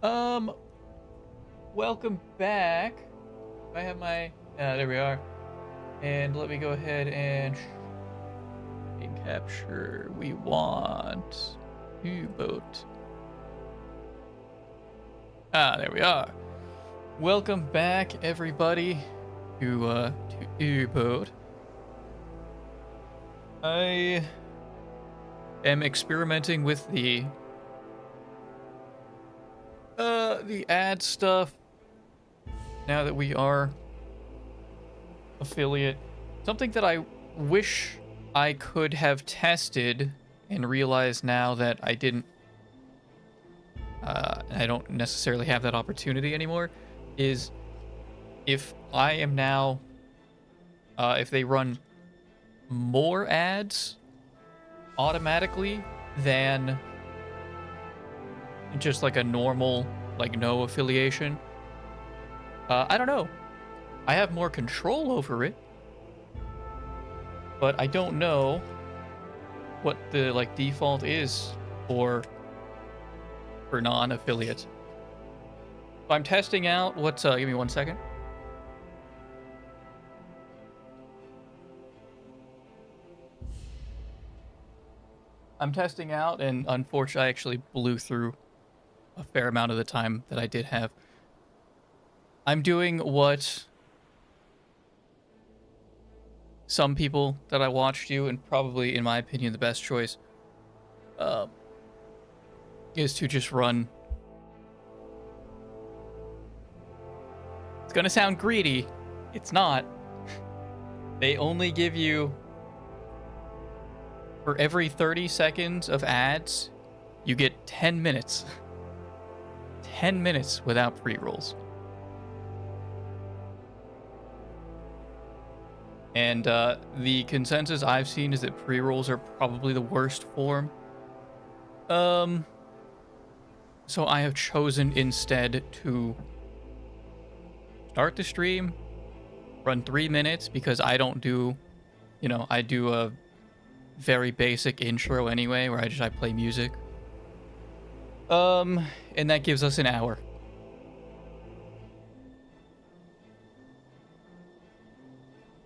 Um, Welcome back. I have my, there we are. And let me go ahead and capture. We want U-boat. There we are. Welcome back, everybody, to U-boat. I am experimenting with the ad stuff now that we are affiliate. Something that I wish I could have tested and realize now that I didn't, I don't necessarily have that opportunity anymore, is if I am now, if they run more ads automatically than just like a normal, like no affiliation. I don't know. I have more control over it, but I don't know what the like default is for non-affiliates. So I'm testing out what's give me 1 second. I'm testing out, and unfortunately I actually blew through a fair amount of the time that I did have. I'm doing what some people that I watched do, and probably in my opinion the best choice, is to just run. It's gonna sound greedy. It's not. They only give you, for every 30 seconds of ads, you get 10 minutes. 10 minutes without pre-rolls. And the consensus I've seen is that pre-rolls are probably the worst form. So I have chosen instead to start the stream, run 3 minutes, because I don't do, I do a very basic intro anyway, where I play music. And that gives us an hour.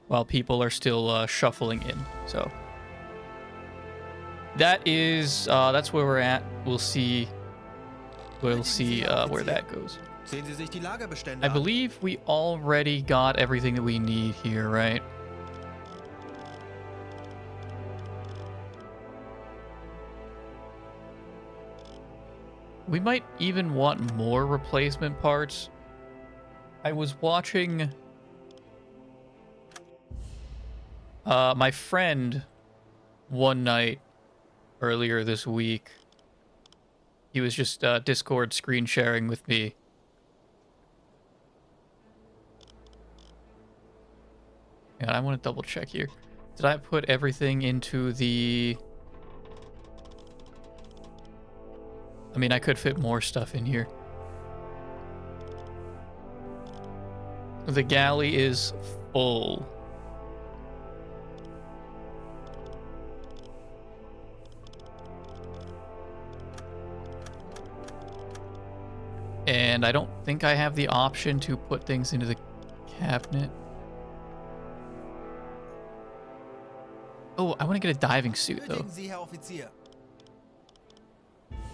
While people are still shuffling in. So that is that's where we're at. We'll see where that goes. I believe we already got everything that we need here, right? We might even want more replacement parts. I was watching my friend one night earlier this week. He was just Discord screen sharing with me. And I want to double check here. Did I put everything into the... I mean, I could fit more stuff in here. The galley is full. And I don't think I have the option to put things into the cabinet. Oh, I want to get a diving suit, though.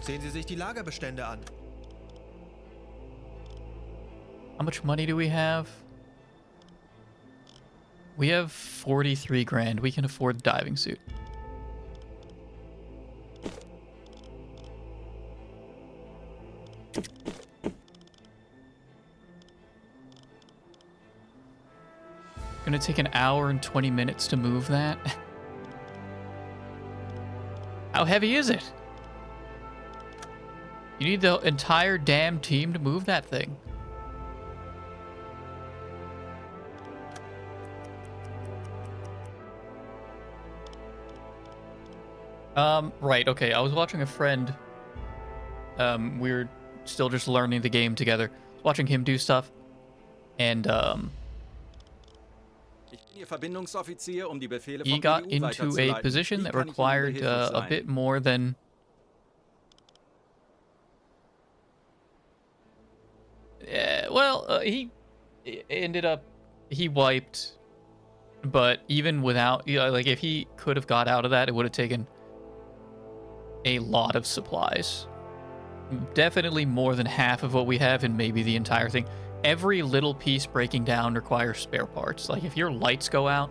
Sehen Sie sich die Lagerbestände an. How much money do we have? We have 43 grand. We can afford the diving suit. Gonna take an hour and 20 minutes to move that. How heavy is it? You need the entire damn team to move that thing. Right, okay. I was watching a friend. We were still just learning the game together. Watching him do stuff. And, he got into a position that required a bit more than Well, ended up he wiped, but even without, like if he could have got out of that, it would have taken a lot of supplies. Definitely more than half of what we have, and maybe the entire thing. Every little piece breaking down requires spare parts. Like if your lights go out,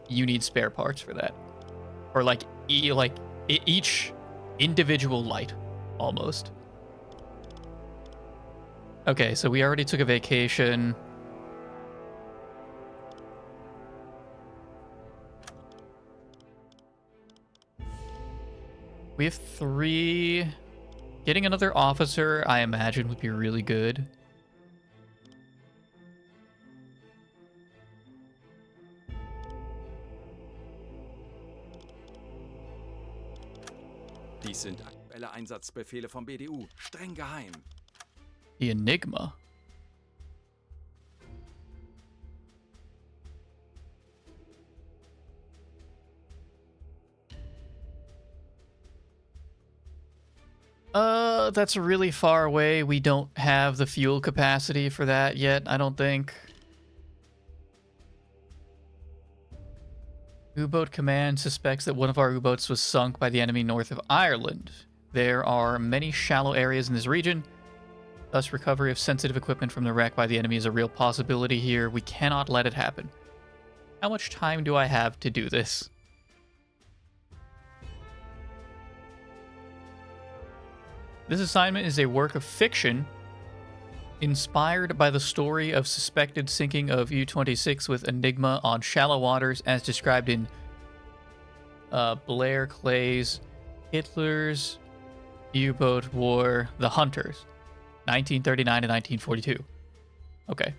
you need spare parts for that, or like each individual light, almost. Okay, so we already took a vacation. We have 3. Getting another officer, I imagine, would be really good. Dies sind aktuelle Einsatzbefehle vom BDU. Streng geheim. The Enigma. That's really far away. We don't have the fuel capacity for that yet, I don't think. U-boat command suspects that one of our U-boats was sunk by the enemy north of Ireland. There are many shallow areas in this region. Thus, recovery of sensitive equipment from the wreck by the enemy is a real possibility here. We cannot let it happen. How much time do I have to do this? This assignment is a work of fiction inspired by the story of suspected sinking of U-26 with Enigma on shallow waters as described in Blair Clay's Hitler's U-Boat War, The Hunters, 1939 to 1942. Okay.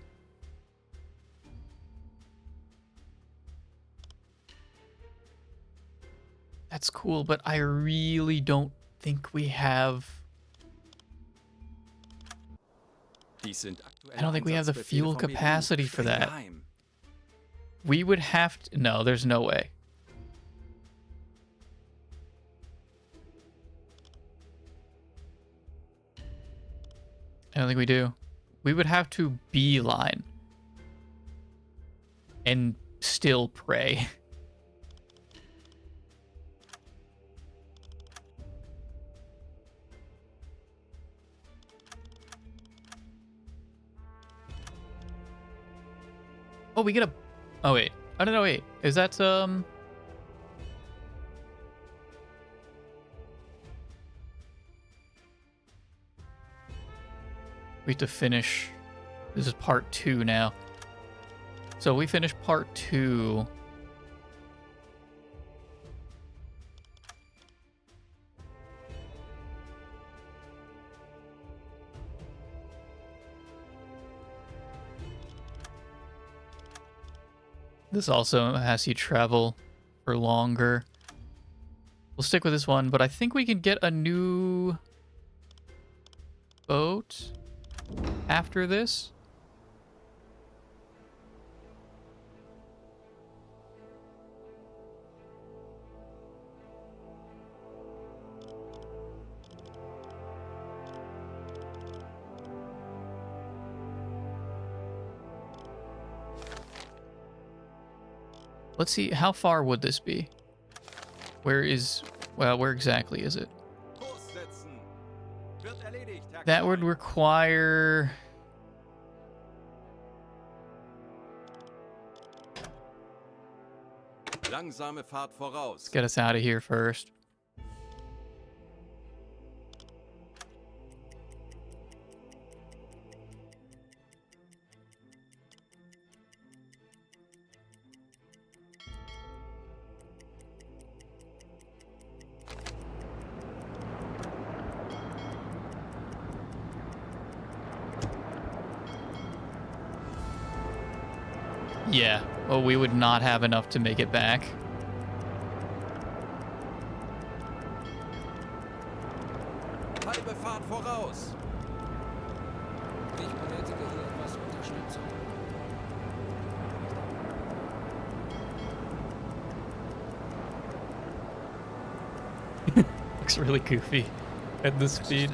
That's cool, but I really don't think we have... I don't think we have the fuel capacity for that. We would have to... No, there's no way. I don't think we do. We would have to beeline and still pray. Oh, we get a... Oh, wait. I don't know, wait. Is that, We have to finish... This is part 2 now. So we finish part 2. This also has you travel for longer. We'll stick with this one, but I think we can get a new boat after this. Let's see, how far would this be? Where exactly is it? That would require... Let's get us out of here first. Yeah, well, we would not have enough to make it back. Halbe Fahrt voraus. Ich benötige hier etwas Unterstützung. Looks really goofy at this speed.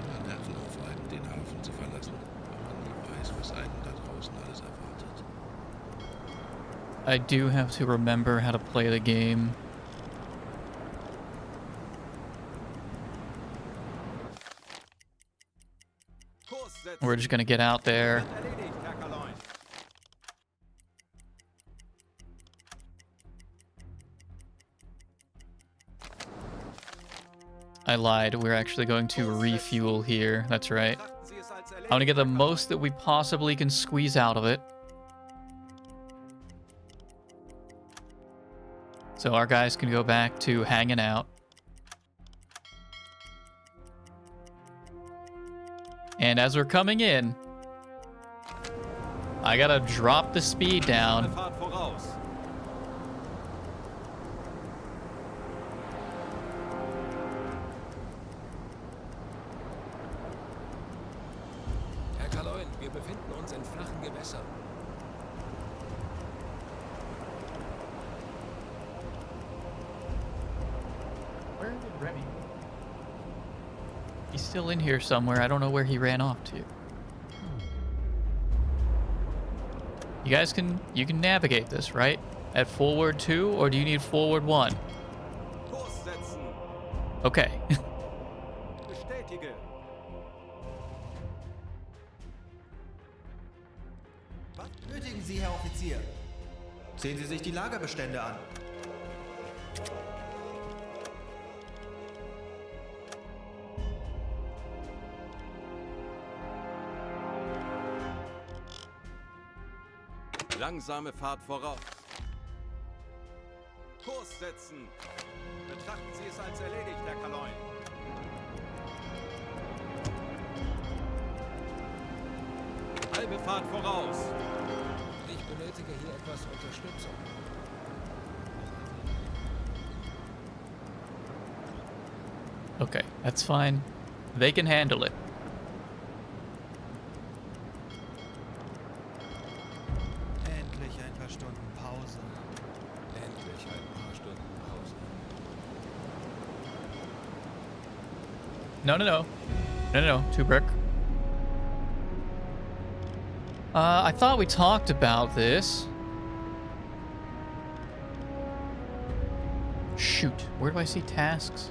was einen da draußen alles erwartet. I do have to remember how to play the game. Kurs setzen. We're just gonna get out there. Wird erledigt, Herr Kaloin. I lied. We're actually going to refuel here. That's right. Betrachten Sie es als I want to get the erledigt, Herr most that we possibly can squeeze out of it. So our guys can go back to hanging out. And as we're coming in, I gotta drop the speed down. Fahrt voraus. Herr Kaloin, wir befinden uns in flachen Gewässern. Where did Remy? He's still in here somewhere. I don't know where he ran off to. You guys can navigate this, right? At forward 2, or do you need forward 1? Kurs setzen. Okay. Bestätige. Was benötigen Sie, Herr Offizier? Sehen Sie sich die Lagerbestände an. Langsame Fahrt voraus. Kurs setzen. Betrachten Sie es als erledigt, Herr Kaloin. Halbe Fahrt voraus. Ich benötige hier etwas Unterstützung. Okay, that's fine. They can handle it. Endlich ein paar Stunden Pause. Endlich ein paar Stunden Pause. No, no, no. No, no, no. 2 brick. I thought we talked about this. Shoot. Where do I see tasks?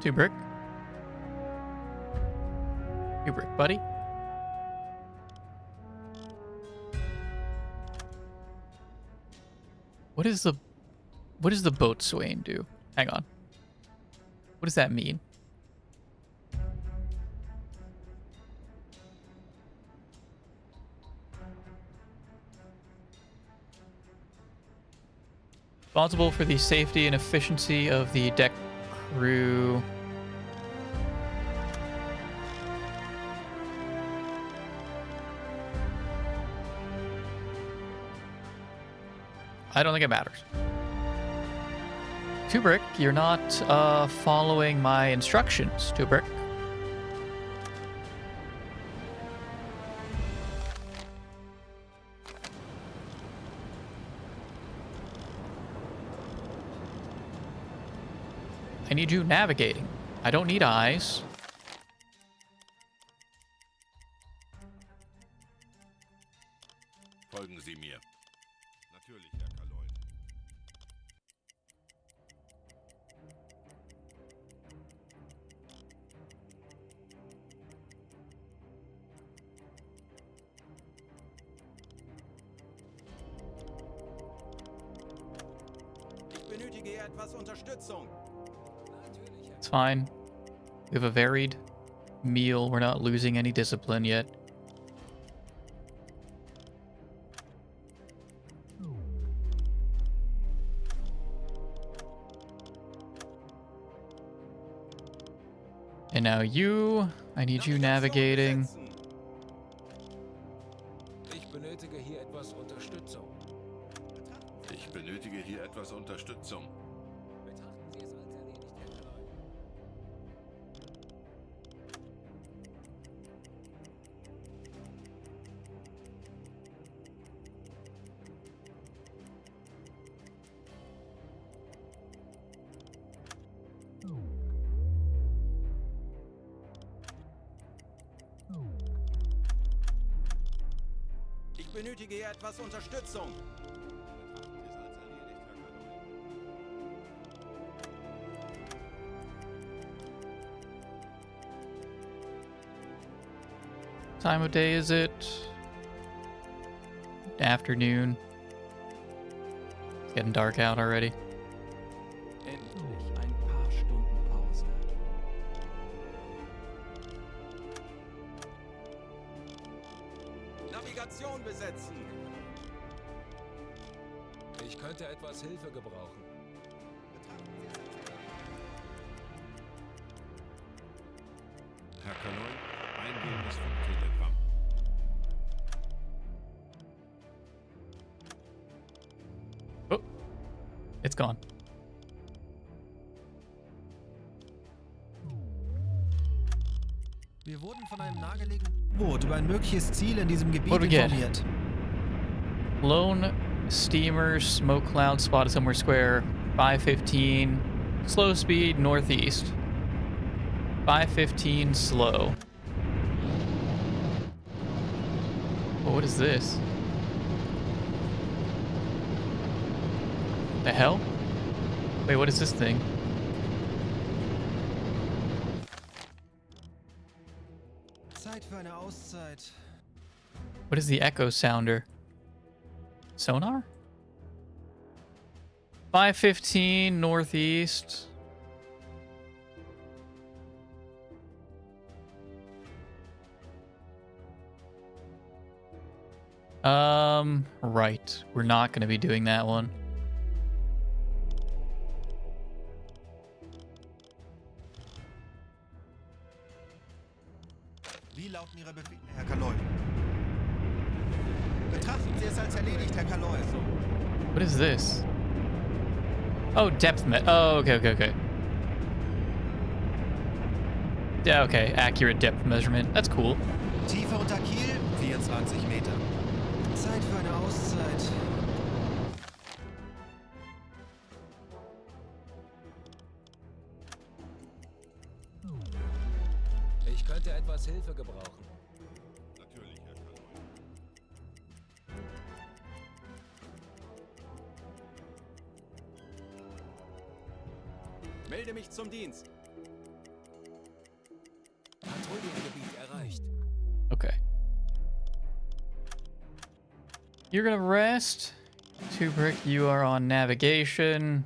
2 brick. 2 brick, buddy. What does the boat swain do? Hang on. What does that mean? Responsible for the safety and efficiency of the deck crew. I don't think it matters. 2 brick, you're not following my instructions, 2 brick. I need you navigating. I don't need eyes. Folgen Sie mir. Natürlich, Herr Kaloin. Ich benötige hier etwas Unterstützung. Natürlich, Herr It's fine. We have a varied meal. We're not losing any discipline yet. And now you, I need you navigating. Setzen. Ich benötige hier etwas Unterstützung. Ich benötige hier etwas Unterstützung. Betrachten Sie es als erledigt, Herr Kaloin. Ich benötige hier etwas Unterstützung. Time of day is it? Afternoon. It's getting dark out already. Endlich ein paar Stunden Pause. Navigation besetzen. Ich könnte etwas Hilfe gebrauchen. Herr Kanoin, eingehendes Funktelegramm. Oh, it's gone. Wir wurden von einem nahegelegenen Boot über ein mögliches Ziel in diesem Gebiet What do we get? informiert. Lone steamer smoke cloud spotted somewhere square. 515. Slow speed northeast. 515 slow. Oh, what is this? The hell? Wait, what is this thing? Zeit für eine Auszeit. What is the echo sounder? Sonar? 515 northeast. Right. We're not going to be doing that one. Wie lauten Ihre Befehle, Herr Kaloy? Betrachten Sie es als erledigt, Herr Kaloy. What is this? Oh, depth oh, okay. Yeah, okay. Accurate depth measurement. That's cool. Tiefe unter Kiel, 24 Meter. Zeit für eine Auszeit. Ich könnte etwas Hilfe gebrauchen. Natürlich, Herr Kanoin. Melde mich zum Dienst. Patrouillengebiet erreicht. Okay. You're gonna rest. Tubrick, you are on navigation.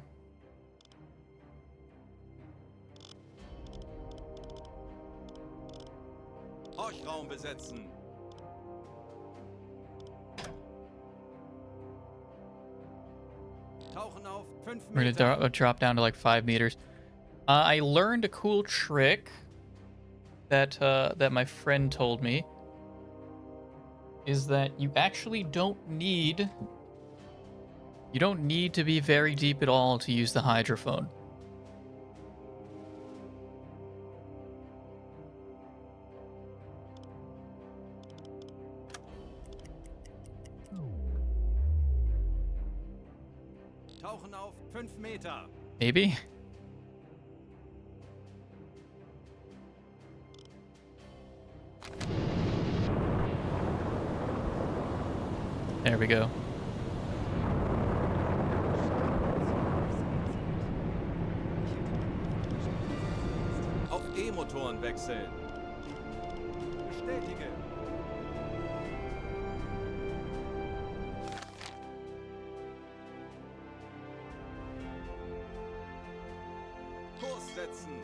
Horchraum besetzen. Tauchen auf 5 We're Meter. gonna drop down to like 5 meters. I learned a cool trick that that my friend told me. Is that you actually don't need to be very deep at all to use the hydrophone. Tauchen auf 5 Meter. Maybe? There we go. Auf E-Motoren wechseln. Bestätige. Kurs setzen.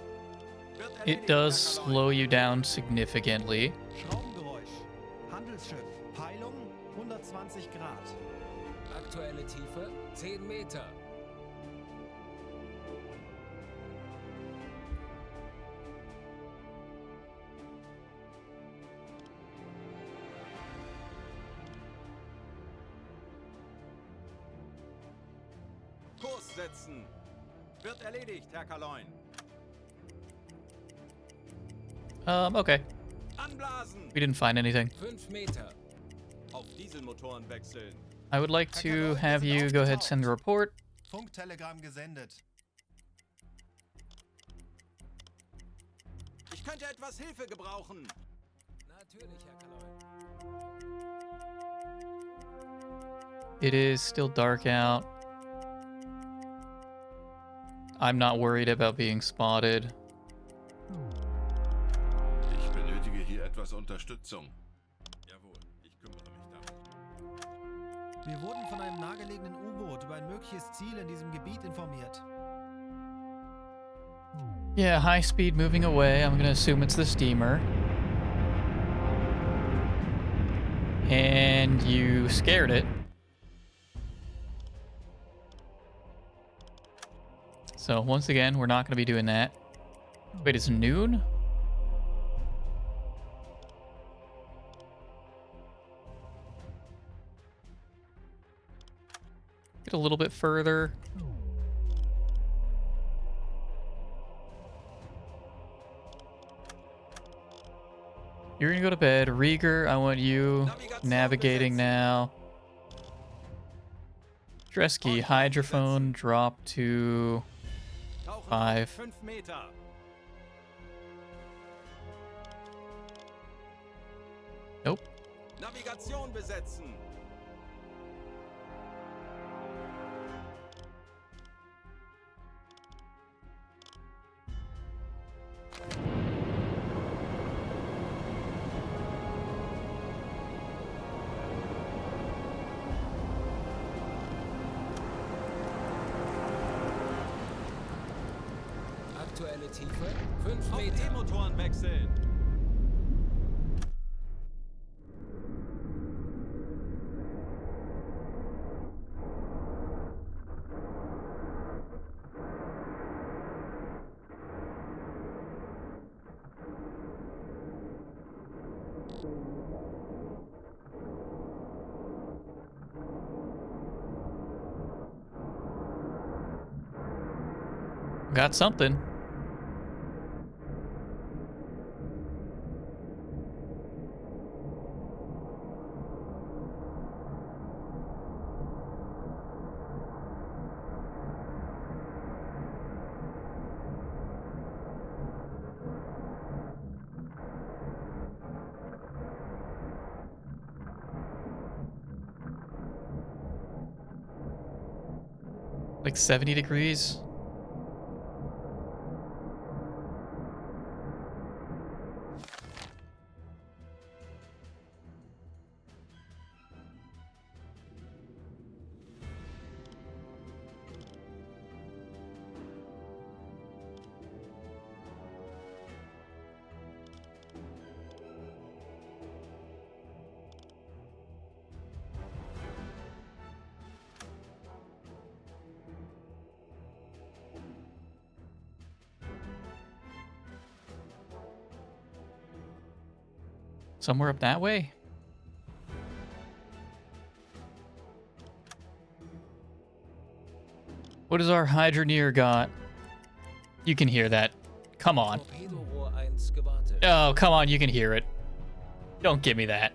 Wird It erledigt, does Herr Kaloy. slow you down significantly. Schraubengeräusch. Handelsschiff. Peilung 120 Grad. Aktuelle Tiefe 10 Meter. Kurs setzen. Wird erledigt, Herr Kaloin. Okay. Anblasen. We didn't find anything. 5 Meter. Auf Dieselmotoren wechseln. I would like to have you go ahead and send a report. Funktelegramm gesendet. Ich könnte etwas Hilfe gebrauchen. Natürlich, Herr Kaloy. It is still dark out. I'm not worried about being spotted. Ich benötige hier etwas Unterstützung. Jawohl, ich kümmere mich darum. Wir wurden von einem nahegelegenen U-Boot über ein mögliches Ziel in diesem Gebiet informiert. Yeah, high speed moving away. I'm gonna assume it's the steamer. And you scared it. So once again, we're not gonna be doing that. Wait, it's noon? Get a little bit further. You're gonna go to bed. Rieger, I want you navigating now. Dresky, hydrophone, drop to Tauchen 5. 5 Meter. Nope. Navigation besetzen. Aktuelle Tiefe 5 Auf Meter. E-Motoren wechseln. Got something. Like 70 degrees. Somewhere up that way? What does our Hydroneer got? You can hear that. Come on. Torpedorohr 1 gewartet. Oh, come on, you can hear it. Don't give me that.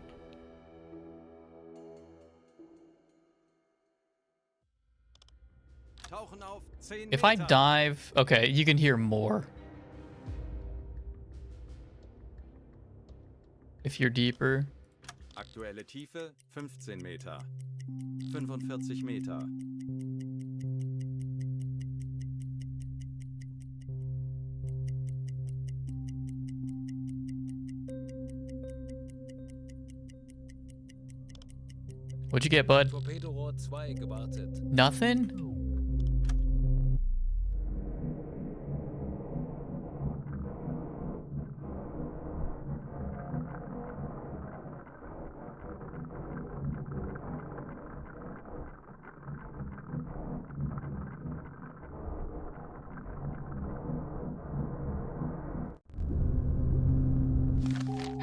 Tauchen auf 10 If I Meter. dive... Okay, you can hear more. If you're deeper. Aktuelle Tiefe 15 Meter. 45 Meter. What'd you get, bud? Torpedorohr 2 gewartet. Nothing?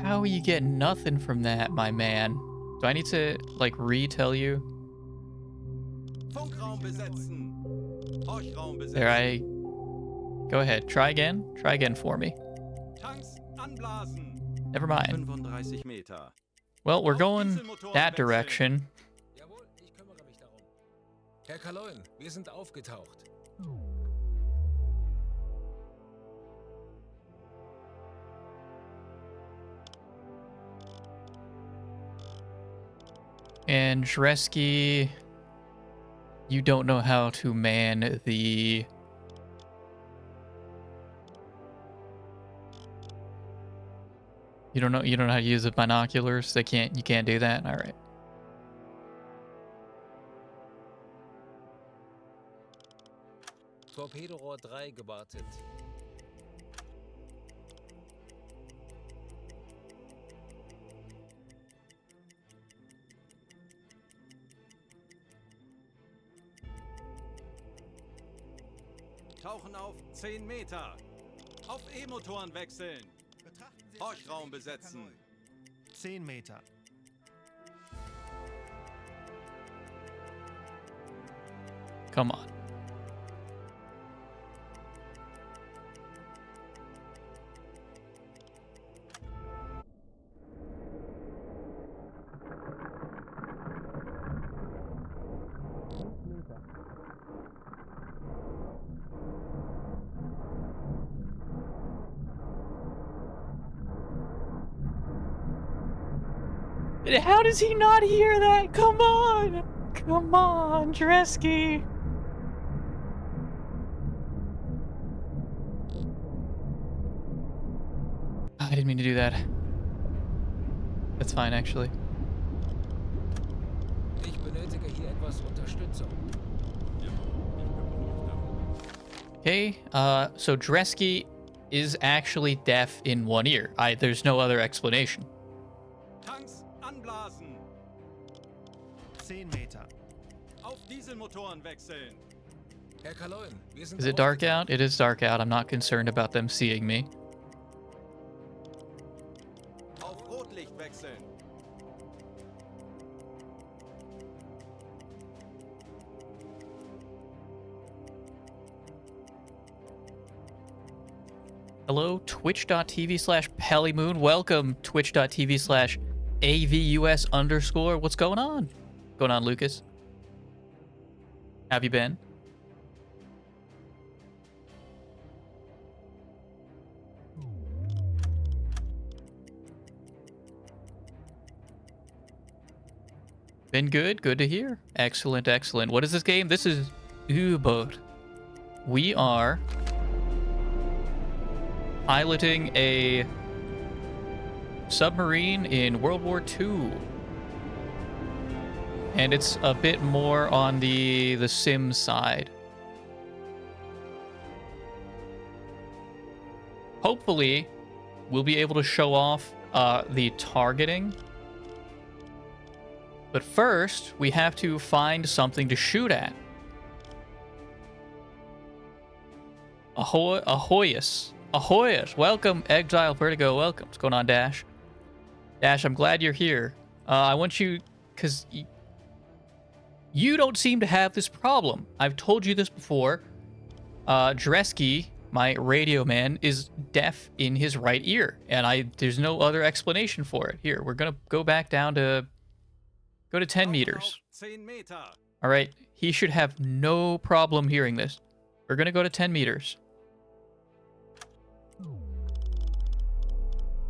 How are you getting nothing from that, my man? Do I need to, like, retell you? Funkraum besetzen. Horchraum besetzen. There, I... Go ahead. Try again. Try again for me. Tanks anblasen. Never mind. 35 Meter. Well, we're going that direction. Jawohl, ich kümmere mich darum. Herr Kaloin, wir sind aufgetaucht. And Shresky, You don't know how to man the... You don't know how to use the binoculars? You can't do that? Alright. Torpedorohr 3 gewartet. Tauchen auf 10 Meter. Auf E-Motoren wechseln. Betrachten Sie Horchraum besetzen. 10 Meter. Come on. How does he not hear that? Come on! Come on, Dresky! I didn't mean to do that. That's fine, actually. Ich benötige hier etwas Unterstützung. Okay, so Dresky is actually deaf in one ear. There's no other explanation. Tanks anblasen. 10 Meter. Auf Dieselmotoren wechseln. Herr Kaloin, wir sind Is it dark aufgetaucht. out? It is dark out. I'm not concerned about them seeing me. Auf Rotlicht wechseln. Hello, twitch.tv/Pellymoon. Welcome, twitch.tv/AVUS_. What's going on? Going on, Lucas? Have you been? Been good? Good to hear. Excellent, excellent. What is this game? This is Uboat. We are piloting a submarine in World War II. And it's a bit more on the sim side. Hopefully, we'll be able to show off the targeting. But first, we have to find something to shoot at. Ahoyus. Ahoyus. Welcome, Exile Vertigo. Welcome. What's going on, Dash? Dash, I'm glad you're here. I want you... Because you don't seem to have this problem. I've told you this before. Dresky, my radio man, is deaf in his right ear. And there's no other explanation for it. Here, we're going to go back down to... Go to 10 meters. 10 Meter. All right. He should have no problem hearing this. We're going to go to 10 meters.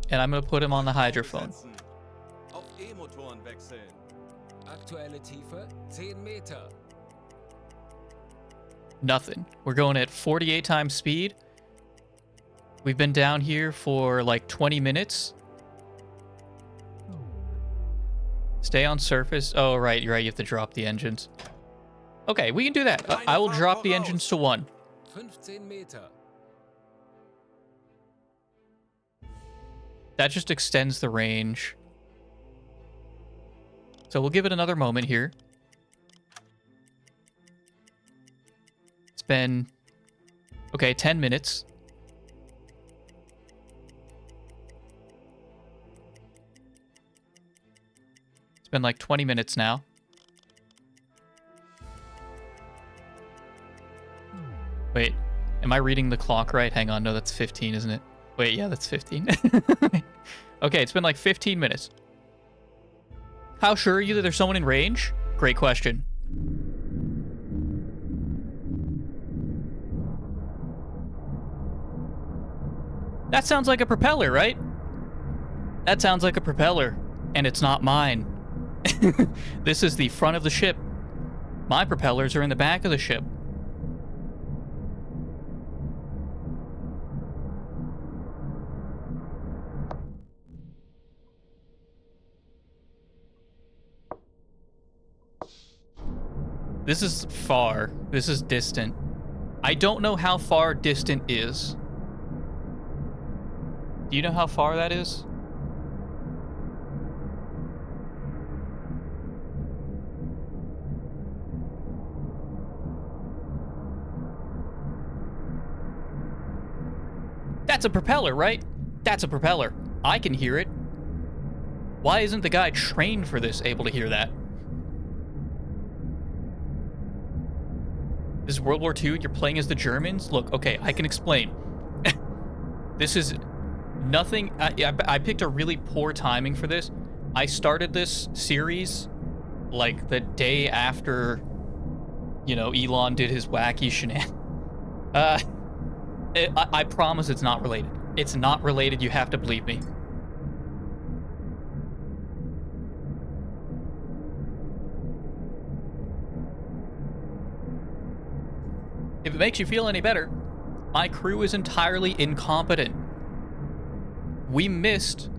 And I'm going to put him on the hydrophone. Besetzen. Auf E-Motoren wechseln. Aktuelle Tiefe 10 Meter. Nothing. We're going at 48 times speed. We've been down here for like 20 minutes. Stay on surface. Oh, right. You're right. You have to drop the engines. Okay, we can do that. I will drop the engines to 1. 15 Meter. That just extends the range. So we'll give it another moment here. It's been... Okay, 10 minutes. It's been like 20 minutes now. Wait, am I reading the clock right? Hang on, no, that's 15, isn't it? Wait, yeah, that's 15. Okay, it's been like 15 minutes. How sure are you that there's someone in range? Great question. That sounds like a propeller, right? That sounds like a propeller, and it's not mine. This is the front of the ship. My propellers are in the back of the ship. This is far. This is distant. I don't know how far distant is. Do you know how far that is? That's a propeller, right? That's a propeller. I can hear it. Why isn't the guy trained for this able to hear that? This is World War II, you're playing as the Germans? Look, okay, I can explain. This is nothing. I picked a really poor timing for this. I started this series like the day after, you know, Elon did his wacky shenanigans. I promise it's not related. It's not related. You have to believe me. If it makes you feel any better, my crew is entirely incompetent. We missed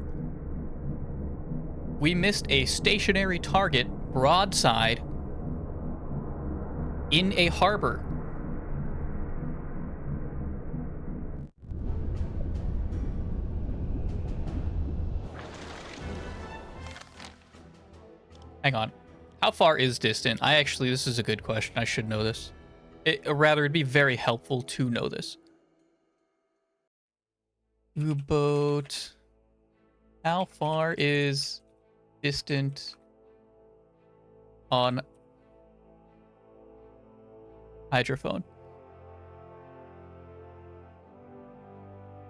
a stationary target broadside in a harbor. Hang on. How far is distant? This is a good question. I should know this. It'd be very helpful to know this. U-boat. How far is distant on hydrophone?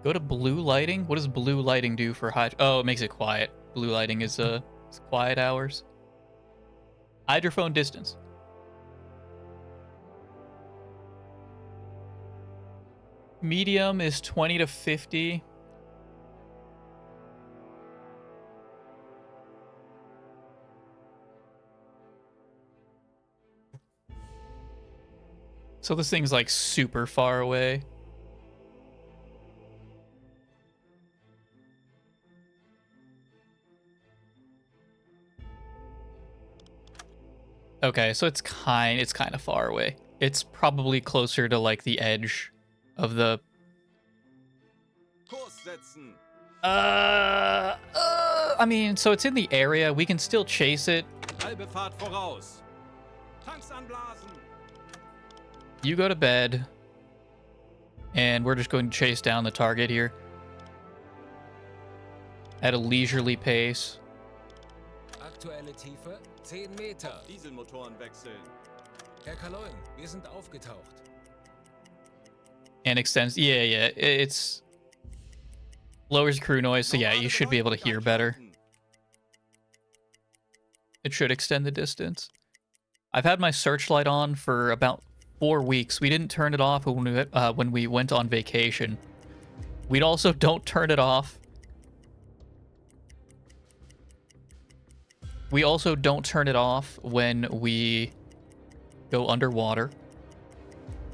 Go to blue lighting? What does blue lighting do for hydro? Oh, it makes it quiet. Blue lighting is it's quiet hours. Hydrophone distance. Medium is 20 to 50. So this thing's like super far away. Okay, so it's kind of far away. It's probably closer to like the edge of the Kurs setzen. I mean, so it's in the area. We can still chase it. Halbe Fahrt voraus. Tanks anblasen. You go to bed. And we're just going to chase down the target here. At a leisurely pace. Aktuelle Tiefe 10 Meter. Dieselmotoren wechseln. Herr Kaloin, wir sind aufgetaucht. And extends. Yeah. It's lowers crew noise, so yeah, you should be able to hear better. It should extend the distance. I've had my searchlight on for about 4 weeks. We didn't turn it off when we went on vacation. We also don't turn it off. We also don't turn it off when we go underwater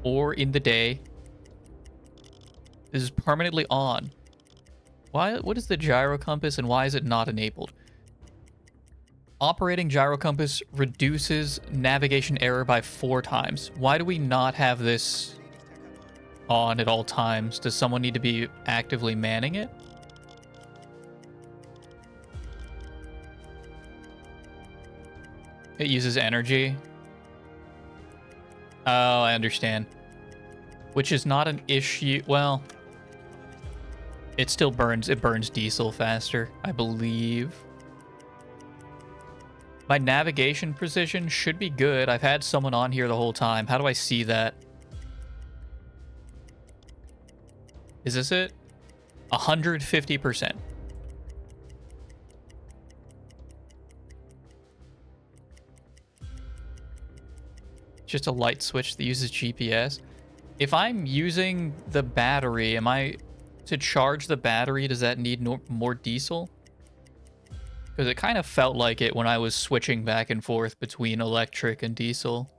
or in the day. This is permanently on. What is the gyro compass and why is it not enabled? Operating gyro compass reduces navigation error by 4 times. Why do we not have this on at all times? Does someone need to be actively manning it? It uses energy. Oh, I understand. Which is not an issue. Well, it still burns. It burns diesel faster, I believe. My navigation precision should be good. I've had someone on here the whole time. How do I see that? Is this it? 150%. Just a light switch that uses GPS. If I'm using the battery, to charge the battery, does that need more diesel? Because it kind of felt like it when I was switching back and forth between electric and diesel.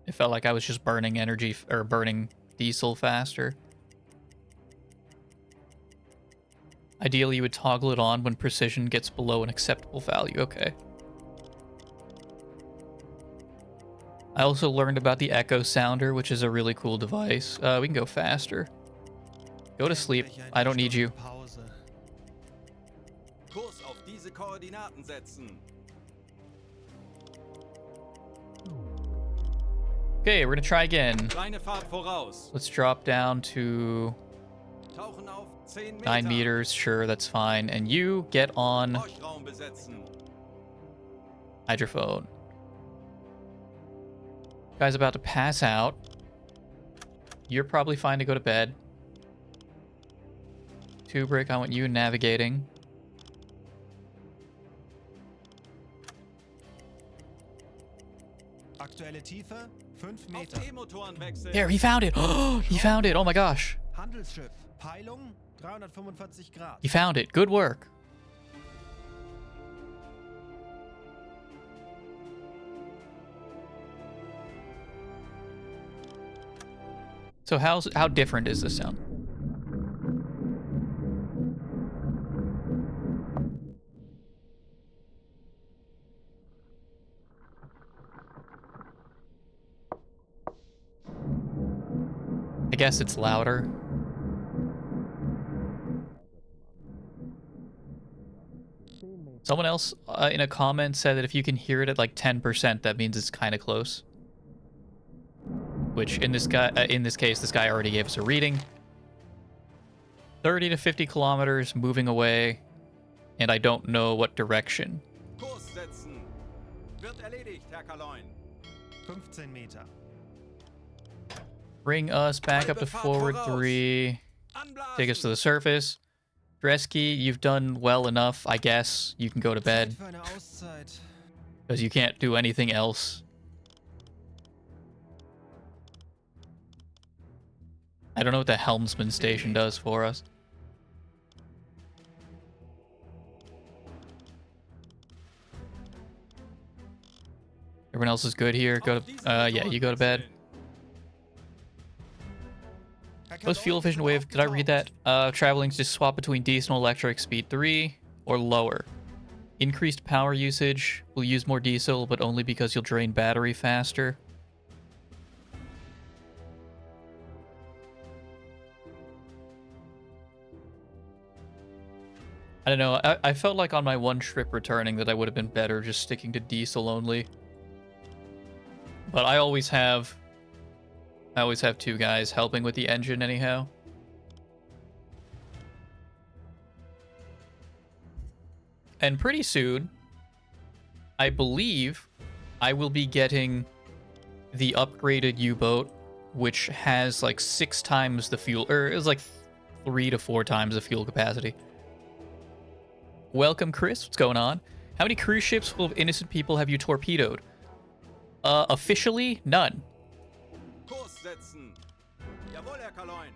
It felt like I was just burning energy or burning diesel faster. Ideally, you would toggle it on when precision gets below an acceptable value. Okay. I also learned about the Echo Sounder, which is a really cool device. We can go faster. Go to sleep. I don't need you. Kurs auf diese Koordinaten setzen. Okay, we're gonna try again. Kleine Fahrt voraus. Let's drop down to Tauchen auf 10 Meter. 9 meters. Sure, that's fine. And you get on Horchraum besetzen. hydrophone. Guy's about to pass out. You're probably fine to go to bed. Kubrick, I want you navigating. Aktuelle Tiefe 5 Auf Meter. T-Motoren wechseln. There, he found it. Oh, he found it. Oh my gosh. Handelsschiff. Peilung 345 Grad. He found it. Good work. So how different is this sound? I guess it's louder. Someone else in a comment said that if you can hear it at like 10%, that means it's kind of close. Which in this case, this guy already gave us a reading. 30 to 50 kilometers moving away, and I don't know what direction. Kurs setzen. Wird erledigt, Herr Kaloin. 15 Meter. Bring us back up to forward 3. Take us to the surface. Dresky, you've done well enough, I guess. You can go to bed. Zeit für eine Auszeit. Because you can't do anything else. I don't know what the helmsman station does for us. Everyone else is good here. Go to, yeah, you go to bed. Most fuel efficient way of, did I read that? Traveling to swap between diesel and electric, speed 3 or lower. Increased power usage will use more diesel, but only because you'll drain battery faster. I don't know. I felt like on my one trip returning that I would have been better just sticking to diesel only. But I always have 2 guys helping with the engine anyhow. And pretty soon, I believe I will be getting the upgraded U-boat, which has like 6 times the fuel, or it was like 3 to 4 times the fuel capacity. Welcome, Chris. What's going on? How many cruise ships full of innocent people have you torpedoed? Officially, none. Kurs setzen. Jawohl, Herr Kaloin.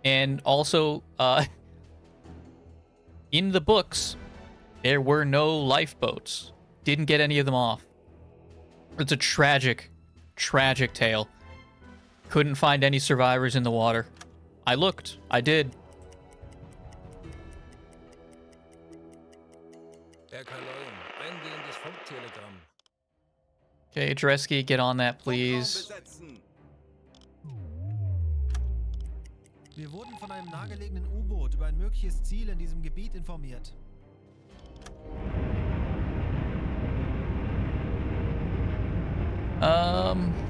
And also, in the books, there were no lifeboats. Didn't get any of them off. It's a tragic, tragic tale. Couldn't find any survivors in the water. I looked. I did. Herr Kaloin, eingehendes Funktelegramm. Okay, Dresky, get on that, please. Horchraum besetzen. Wir wurden von einem nahegelegenen U-Boot über ein mögliches Ziel in diesem Gebiet informiert.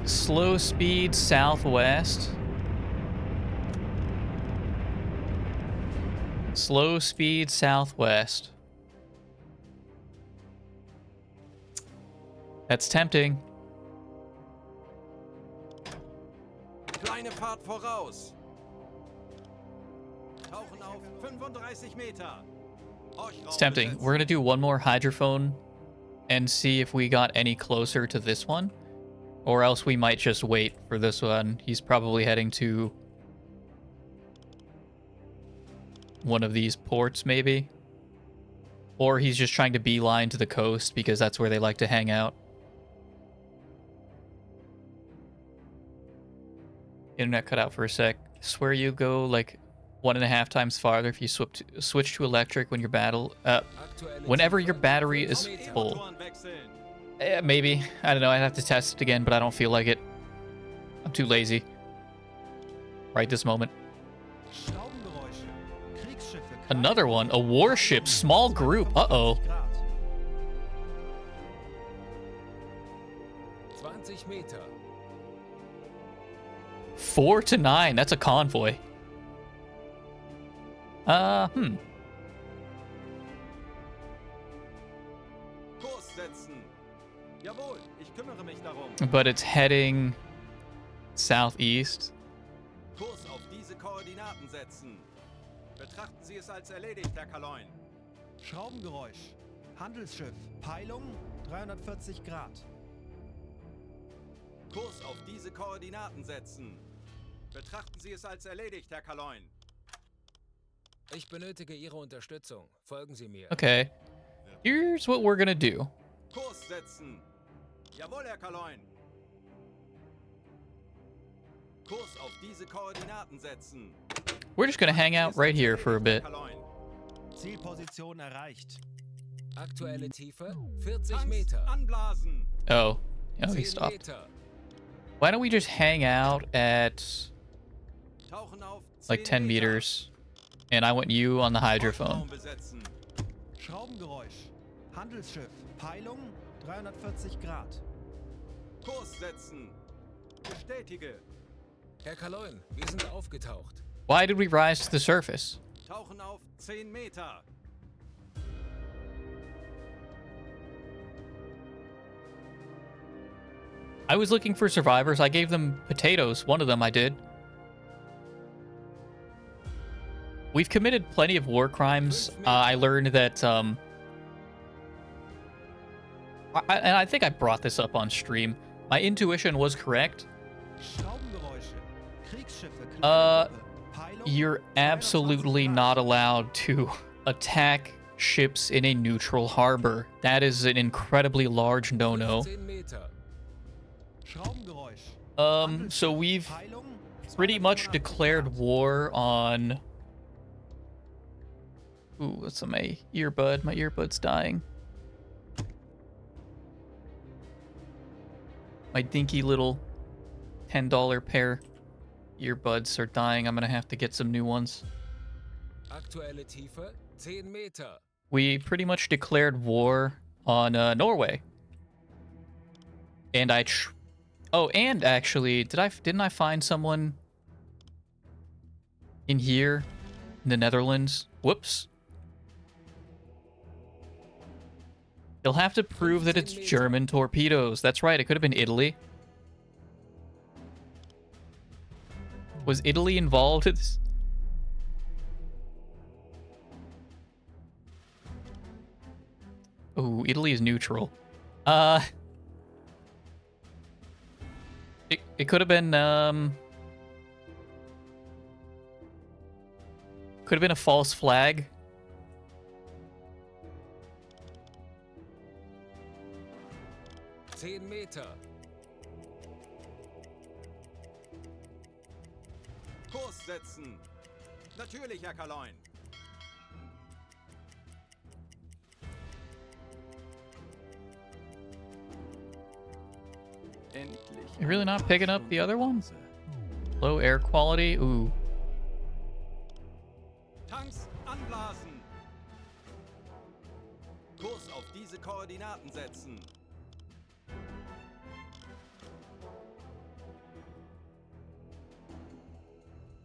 Slow speed southwest. Slow speed southwest. That's tempting. Kleine Fahrt voraus. Tauchen auf 35 Meter. Horchraum It's tempting. besetzen. We're gonna do one more hydrophone and see if we got any closer to this one. Or else we might just wait for this one. He's probably heading to one of these ports, maybe. Or he's just trying to beeline to the coast because that's where they like to hang out. Internet cut out for a sec. Swear you go like 1.5 times farther if you switch to electric when your whenever your battery is full. Motoren wechseln. Maybe. I don't know. I'd have to test it again, but I don't feel like it. I'm too lazy. Right this moment. Schraubengeräusche. Kriegsschiffe. Another one. A warship. Small group. Uh-oh. 20 Meter. 4 to 9. That's a convoy. Kurs setzen. Jawohl, ich kümmere mich darum. But it's heading southeast. Kurs auf diese Koordinaten setzen. Betrachten Sie es als erledigt, Herr Kaloin. Schraubengeräusch. Handelsschiff. Peilung 340 Grad. Kurs auf diese Koordinaten setzen. Betrachten Sie es als erledigt, Herr Kaloin. Ich benötige Ihre Unterstützung. Folgen Sie mir. Okay. Here's what we're gonna do. Kurs setzen. Jawohl, Herr Kaloin. Kurs auf diese Koordinaten setzen. We're just gonna hang out right here for a bit. Kaloin. Zielposition erreicht. Aktuelle Tiefe 40 Tanks Meter. anblasen. Oh. Oh, he 10 stopped. Meter. Why don't we just hang out at Tauchen auf like 10 Meter. meters? And I want you on the hydrophone. Raum besetzen. Schraubengeräusch. Handelsschiff. Peilung 340 Grad. Kurs setzen. Bestätige. Herr Kaloin, wir sind aufgetaucht. Why did we rise to the surface? Tauchen auf 10 Meter. I was looking for survivors. I gave them potatoes. One of them I did. We've committed plenty of war crimes. I learned that, and I think I brought this up on stream. My intuition was correct. Schraubengeräusche. Kriegsschiffe. Peilung You're absolutely 340 Grad. not allowed to attack ships in a neutral harbor. That is an incredibly large no-no. 10 Meter. Schraubengeräusch. So we've Peilung pretty much 285 declared Grad. war on... Ooh, what's on my earbud? My earbud's dying. My dinky little $10 pair earbuds are dying. I'm gonna have to get some new ones. Aktuelle Tiefe 10 Meter. We pretty much declared war on Norway. And and actually, didn't I find someone in here in the Netherlands? Whoops. You'll have to prove that it's German torpedoes. That's right, it could have been Italy. Was Italy involved in this? Ooh, Italy is neutral. It could have been, could have been a false flag. Meter. Kurs setzen. Natürlich, Herr Kaloin. Endlich. You're really not picking up the other one? Low air quality? Ooh. Tanks anblasen. Kurs auf diese Koordinaten setzen.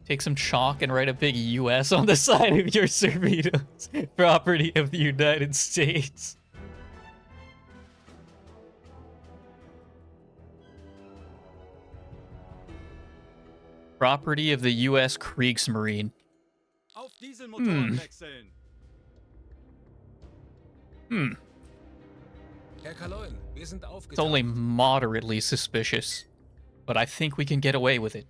Take some chalk and write a big US on the side of your Cerritos. Property of the United States. Property of the US Kriegsmarine. Auf Dieselmotoren wechseln. Herr Kaloin, wir sind It's aufgetaucht. only moderately suspicious, but I think we can get away with it.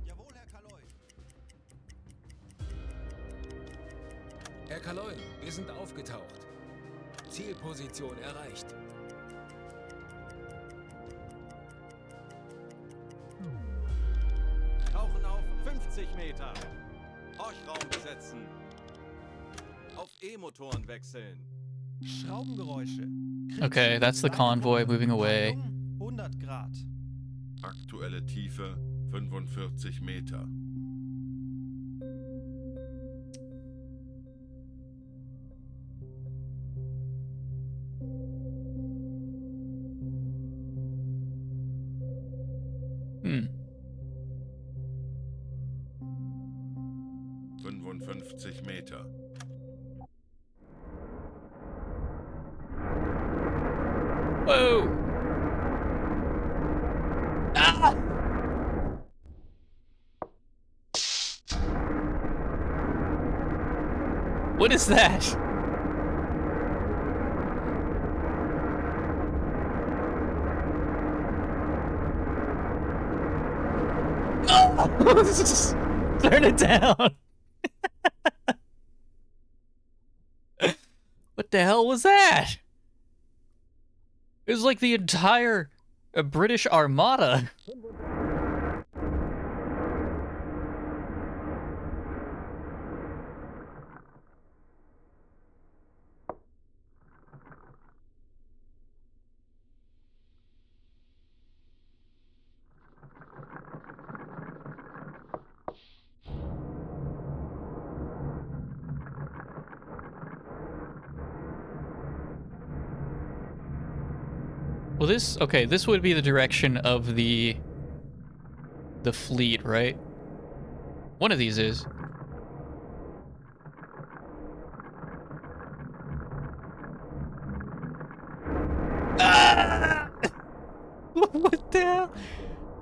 Jawohl, Herr Kaloin. Herr Kaloin, wir sind aufgetaucht. Zielposition erreicht. Tauchen auf 50 Meter. Horchraum besetzen. Auf E-Motoren wechseln. Schraubengeräusche. Okay, that's the convoy moving away. Wandlung 100 Grad. Aktuelle Tiefe 45 Meter. Hm. 55 Meter. Whoa! Ah! What is that? No! Turn it down. What the hell was that? It was like the entire British Armada. Well, this would be the direction of the fleet, right? One of these is. Ah! What the hell?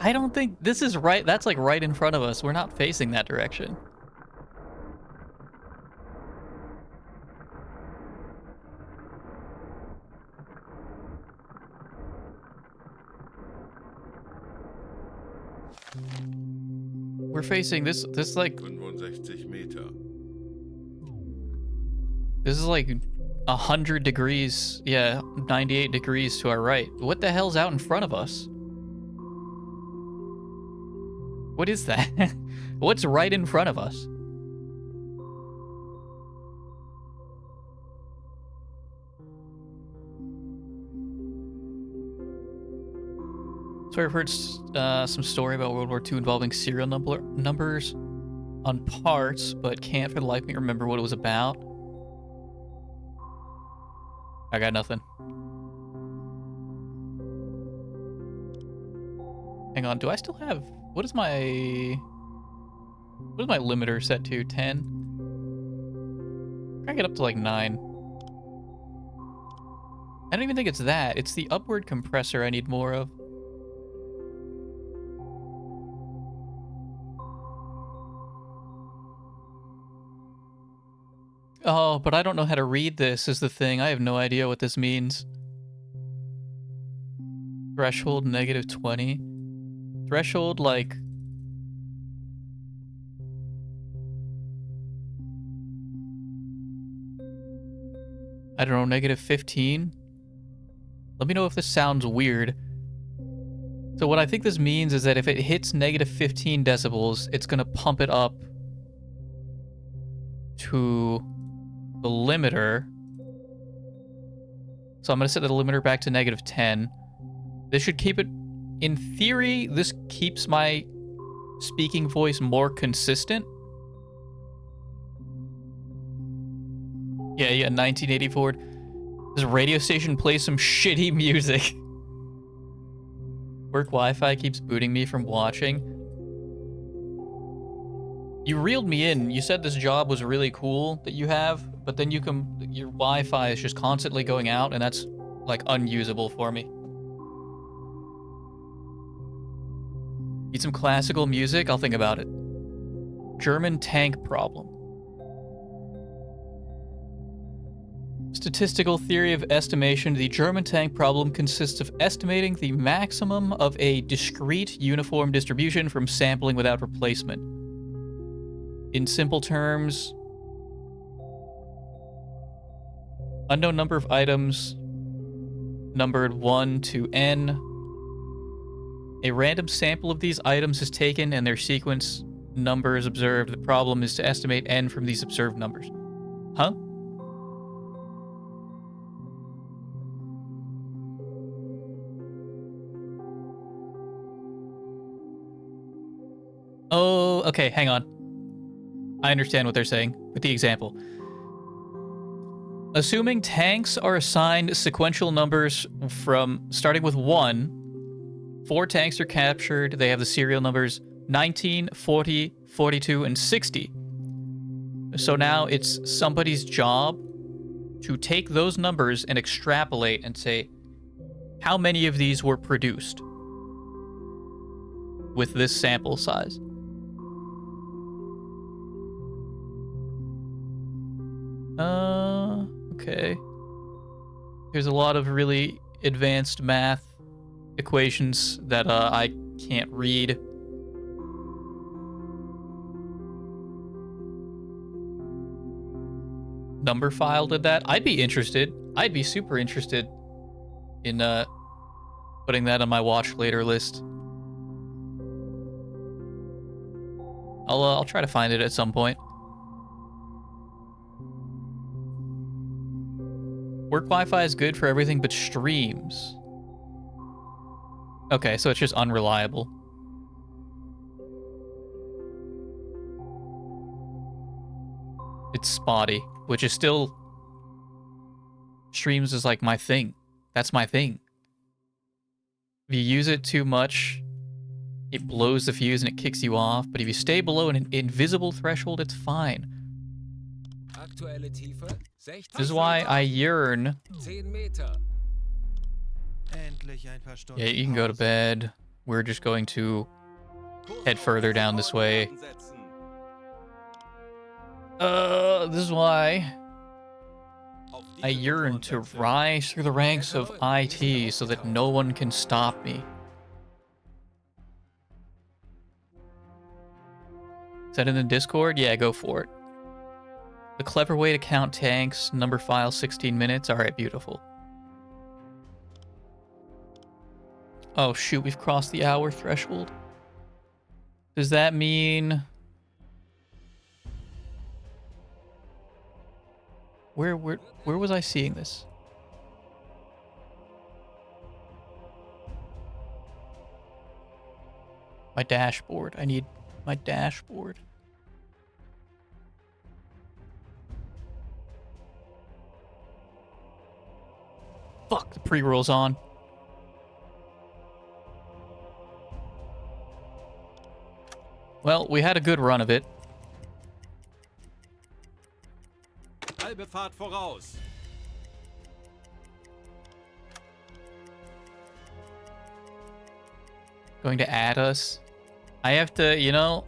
I don't think this is right. That's like right in front of us. We're not facing that direction. We're facing this like 65 Meter. this is like 100 degrees, yeah, 98 degrees to our right. What the hell's out in front of us? What is that? What's right in front of us? So I've heard some story about World War II involving serial numbers on parts, but can't for the life of me remember what it was about. I got nothing. Hang on, do I still have... What is my limiter set to? 10? I get up to like 9. I don't even think it's that. It's the upward compressor I need more of. Oh, but I don't know how to read this is the thing. I have no idea what this means. Threshold -20. Threshold, like... I don't know, -15? Let me know if this sounds weird. So what I think this means is that if it hits -15 decibels, it's gonna pump it up to the limiter. So I'm gonna set the limiter back to -10. This should keep it... In theory, this keeps my speaking voice more consistent. Yeah, 1984. This radio station plays some shitty music. Work Wi-Fi keeps booting me from watching. You reeled me in. You said this job was really cool that you have, but then your Wi-Fi is just constantly going out, and that's like unusable for me. Need some classical music? I'll think about it. German tank problem. Statistical theory of estimation. The German tank problem consists of estimating the maximum of a discrete uniform distribution from sampling without replacement. In simple terms, Unknown number of items numbered 1 to n. A random sample of these items is taken and their sequence number is observed. The problem is to estimate n from these observed numbers. Huh? Oh, okay, hang on. I understand what they're saying with the example. Assuming tanks are assigned sequential numbers from starting with 1, 4 tanks are captured. They have the serial numbers 19, 40, 42, and 60. So now it's somebody's job to take those numbers and extrapolate and say, how many of these were produced with this sample size? Okay. There's a lot of really advanced math equations that I can't read. Number file did that. I'd be interested. I'd be super interested in putting that on my watch later list. I'll try to find it at some point. Work Wi-Fi is good for everything but streams. Okay, so it's just unreliable. It's spotty, which is still... Streams is like my thing. That's my thing. If you use it too much, it blows the fuse and it kicks you off. But if you stay below an invisible threshold, it's fine. Aktuelle Tiefe 60 This is why I yearn. 10 Meter. Endlich ein paar Stunden Yeah, you can go to Pause. bed. We're just going to head further down this way. This is why I yearn to rise through the ranks of IT so that no one can stop me. Is that in the Discord? Yeah, go for it. The clever way to count tanks, number file 16 minutes. Alright, beautiful. Oh shoot, we've crossed the hour threshold. Does that mean... Where was I seeing this? My dashboard. I need my dashboard. Fuck, the pre-roll's on. Well, we had a good run of it. Halbe Fahrt voraus. Going to add us. I have to, you know...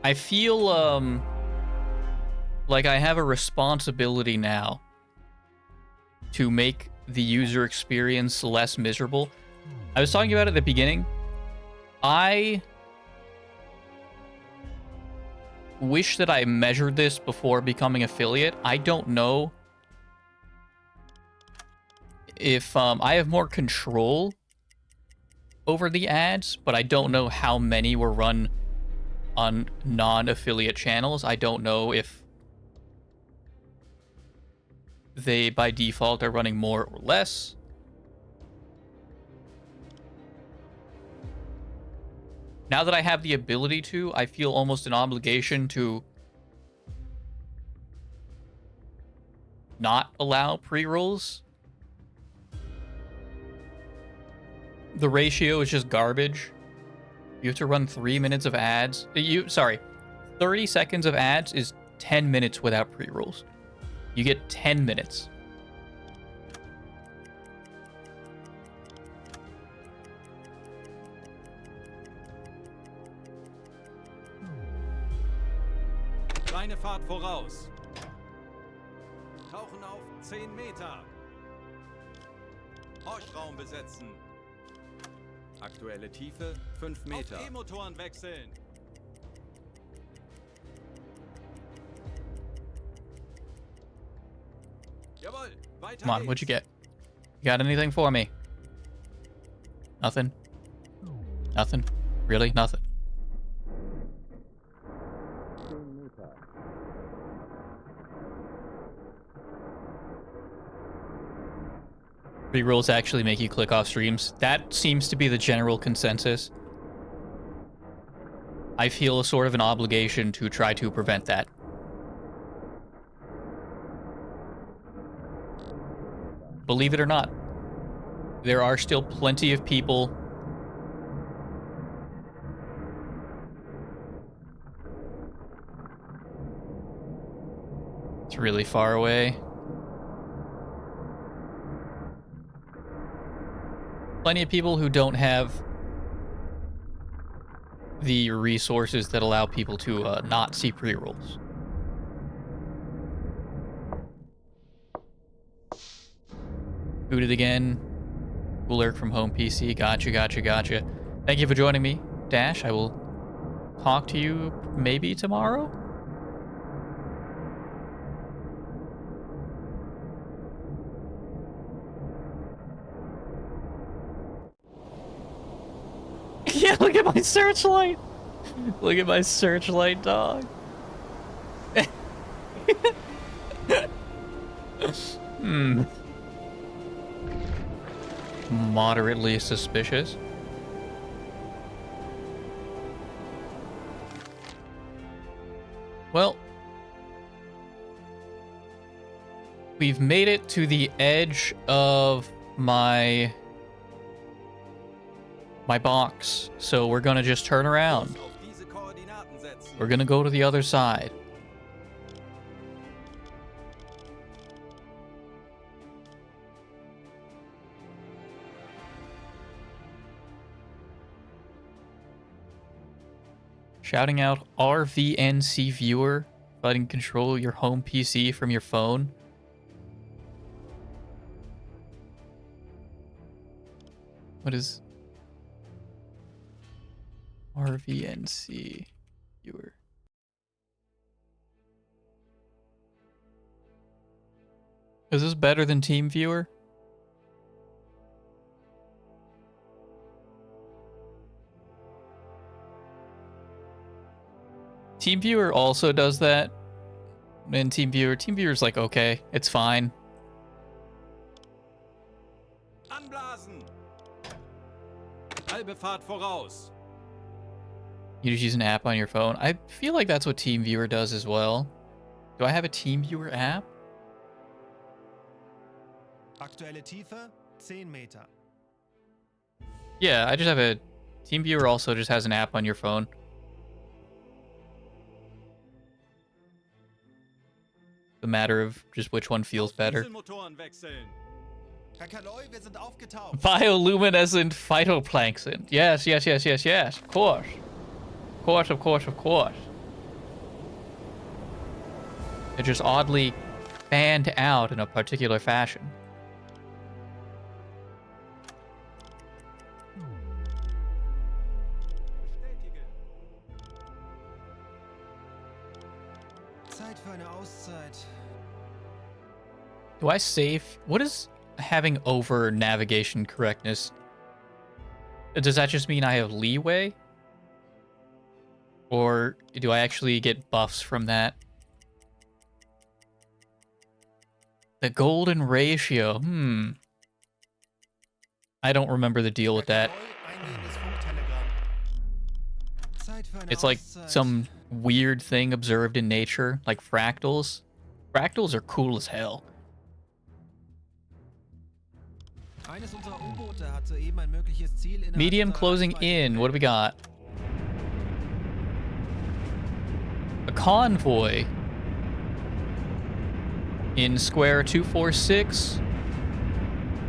I feel, like I have a responsibility now to make the user experience less miserable. I was talking about it at the beginning. I wish that I measured this before becoming affiliate. I don't know if I have more control over the ads, but I don't know how many were run on non-affiliate channels. I don't know if they by default are running more or less. Now that I have the ability to, I feel almost an obligation to not allow pre-rolls. The ratio is just garbage. You have to run 3 minutes of ads. 30 seconds of ads is 10 minutes without pre-rolls. You get 10 minutes. Kleine Fahrt voraus. Tauchen auf 10 Meter. Horchraum besetzen. Aktuelle Tiefe 5 Meter. Auf E-Motoren wechseln. Jawohl, weiter Come on, what'd you geht's. get? You got anything for me? Nothing? Nothing? Really? Nothing? Rerolls actually make you click off streams. That seems to be the general consensus. I feel a sort of an obligation to try to prevent that. Believe it or not, there are still plenty of people it's really far away. Plenty of people who don't have the resources that allow people to not see pre-rolls. Booted again. Alert from home PC. Gotcha. Thank you for joining me, Dash. I will talk to you maybe tomorrow? Yeah, look at my searchlight. Look at my searchlight, dog. Moderately suspicious. Well, we've made it to the edge of my box, so we're gonna just turn around. Auf diese Koordinaten setzen. We're gonna go to the other side. Shouting out RVNC viewer, if I can control your home PC from your phone. What is RVNC viewer? Is this better than TeamViewer? TeamViewer also does that. And TeamViewer's like, okay, it's fine. Anblasen. Halbe Fahrt voraus. You just use an app on your phone. I feel like that's what TeamViewer does as well. Do I have a TeamViewer app? Aktuelle Tiefe 10 Meter. Yeah, I just have a... TeamViewer also just has an app on your phone. The matter of just which one feels better. Dieselmotoren wechseln. Herr Kaloi, wir sind aufgetaucht. Bioluminescent phytoplankton. Yes. Of course. Of course. They're just oddly fanned out in a particular fashion. Bestätige. Zeit für eine Auszeit. Do I save? What is having over navigation correctness? Does that just mean I have leeway? Or do I actually get buffs from that? The golden ratio. I don't remember the deal with that. Eingehendes Funktelegramm. Zeit für eine It's like Auszeit. some weird thing observed in nature, like fractals. Fractals are cool as hell. Eines unserer U-Boote hat soeben ein mögliches Ziel innerhalb Medium unserer closing Reichweite in. What do we entdeckt. got? A convoy in square 246,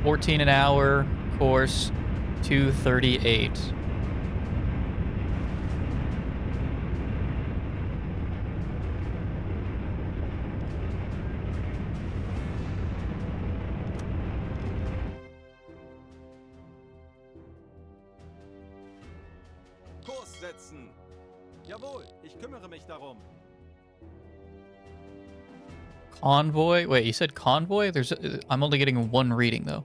14 an hour, course 238. Kurs setzen. Jawohl, ich kümmere mich darum. Convoy? Wait, you said convoy? I'm only getting one reading though.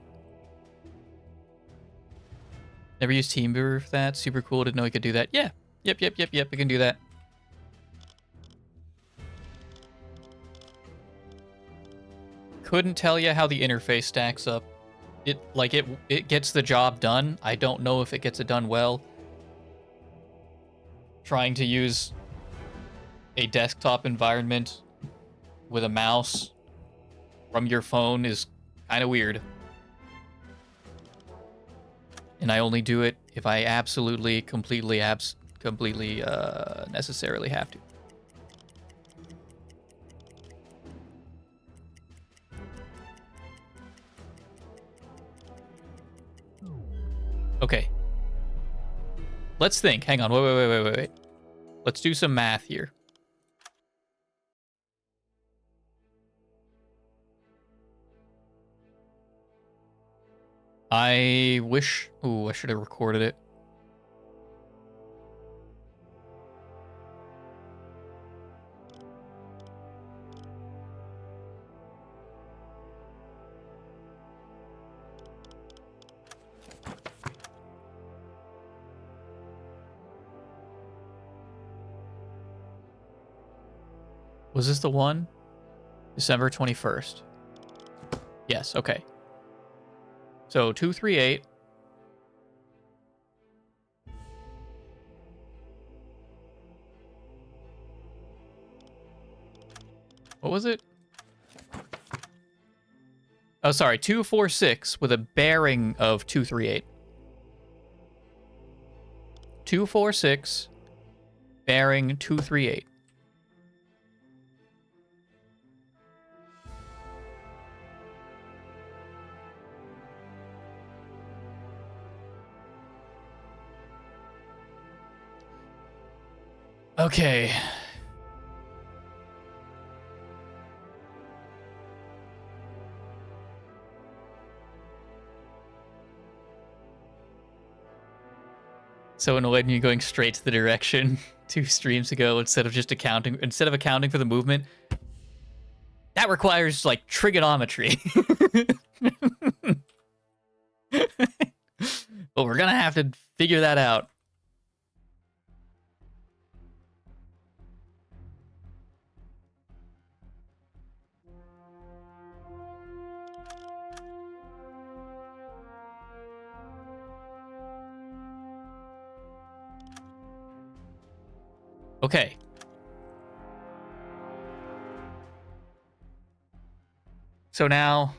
Never used TeamViewer for that. Super cool. Didn't know you could do that. Yeah. Yep. I can do that. Couldn't tell you how the interface stacks up. It gets the job done. I don't know if it gets it done well. Trying to use a desktop environment with a mouse from your phone is kind of weird. And I only do it if I absolutely, completely necessarily have to. Okay. Let's think. Hang on. Wait. Let's do some math here. I wish... Ooh, I should have recorded it. Was this the one? December 21st. Yes, okay. So 238. What was it? Oh, sorry, 246 with a bearing of 238. 246, bearing 238. Okay. So annoyed me going straight to the direction 2 streams ago instead of accounting for the movement. That requires like trigonometry. But we're gonna have to figure that out. Okay. So now...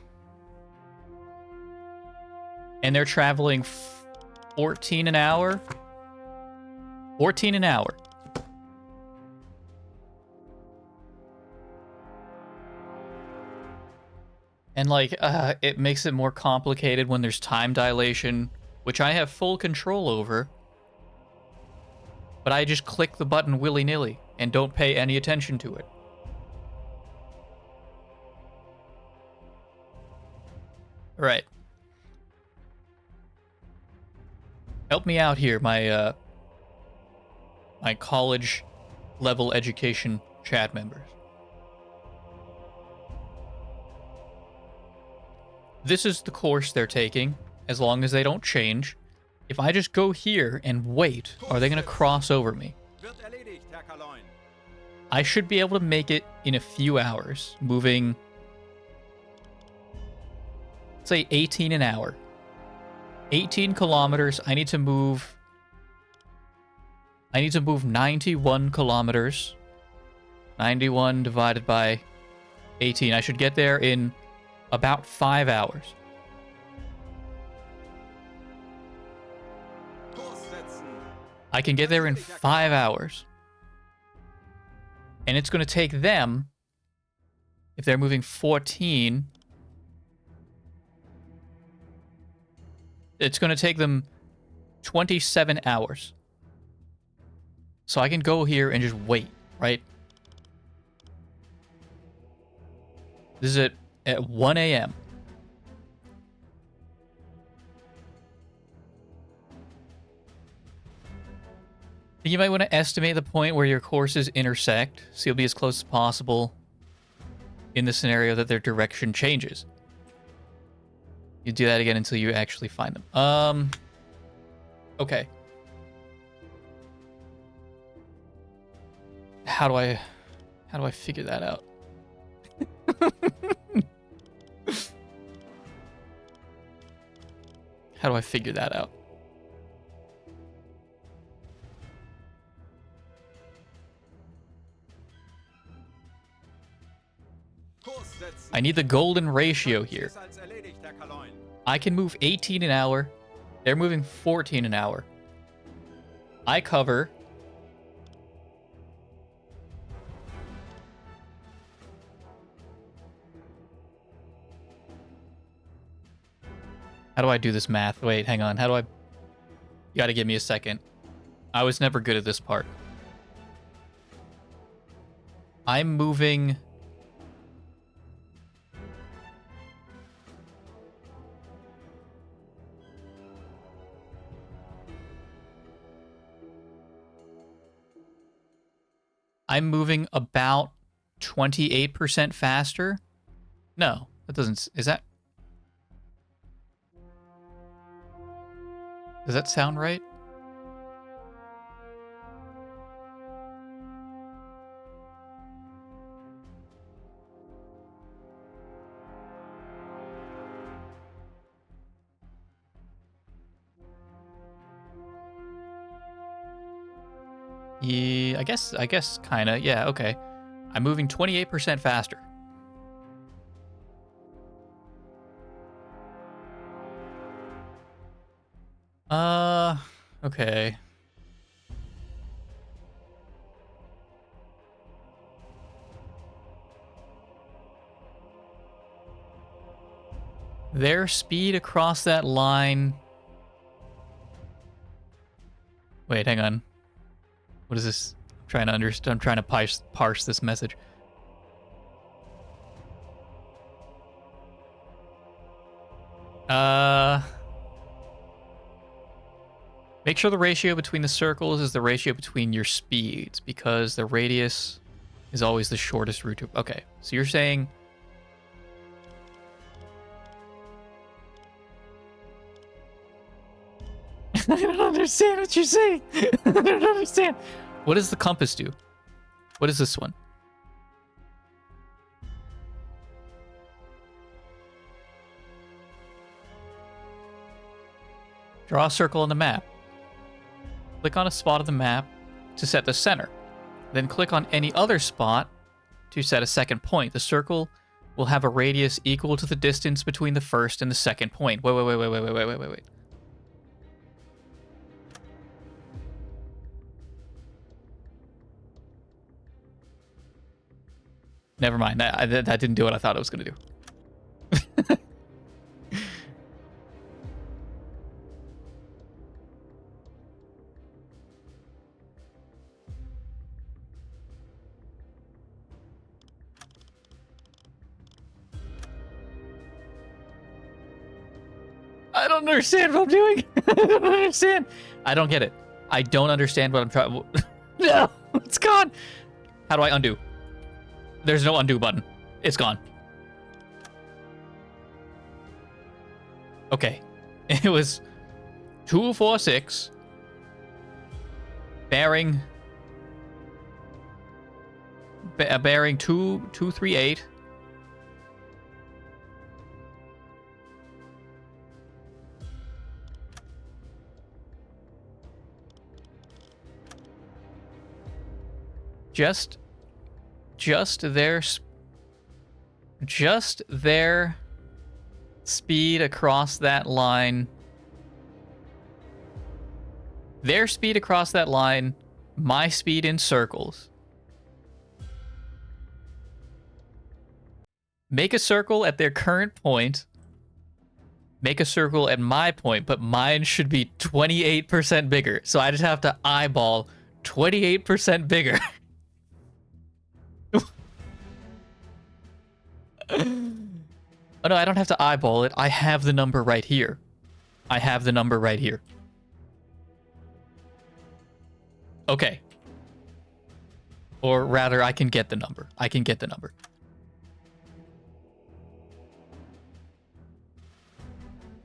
And they're traveling 14 an hour? 14 an hour. And, like, it makes it more complicated when there's time dilation, which I have full control over. But I just click the button willy-nilly and don't pay any attention to it. All right. Help me out here, my college level education chat members. This is the course they're taking, as long as they don't change. If I just go here and wait, are they going to cross over me? I should be able to make it in a few hours, moving, say, 18 an hour. 18 kilometers. I need to move 91 kilometers. 91 divided by 18. I should get there in about 5 hours. I can get there in 5 hours. And it's going to take them, if they're moving 14, it's going to take them 27 hours. So I can go here and just wait, right? This is at 1 a.m. You might want to estimate the point where your courses intersect, so you'll be as close as possible. in the scenario that their direction changes. You do that again until you actually find them. Okay. How do I figure that out? How do I figure that out? Kurs setzen. I need the golden ratio Betrachten Sie here. es als erledigt, Herr Kaloin. I can move 18 an hour. They're moving 14 an hour. I cover. How do I do this math? Wait, hang on. How do I... You gotta give me a second. I was never good at this part. I'm moving... I'm moving about 28% faster? No, that doesn't... Is that... Does that sound right? Yeah, I guess kind of. Yeah, okay. I'm moving 28% faster. Okay. Their speed across that line... Wait, hang on. What is this? I'm trying to understand. I'm trying to parse this message. Make sure the ratio between the circles is the ratio between your speeds, because the radius is always the shortest route to... Okay, so you're saying... I don't understand what you're saying. I don't understand. What does the compass do? What is this one? Draw a circle on the map. Click on a spot of the map to set the center. Then click on any other spot to set a second point. The circle will have a radius equal to the distance between the first and the second point. Wait. Never mind. That didn't do what I thought it was going to do. I don't understand what I'm doing. I don't understand. I don't get it. I don't understand what I'm trying... No, it's gone. How do I undo? There's no undo button. It's gone. Okay. It was 246 bearing 238. Just their speed across that line. Their speed across that line, my speed in circles. Make a circle at their current point. Make a circle at my point, but mine should be 28% bigger. So I just have to eyeball 28% bigger. Oh no, I don't have to eyeball it. I have the number right here. I have the number right here. Okay. Or rather, I can get the number. I can get the number.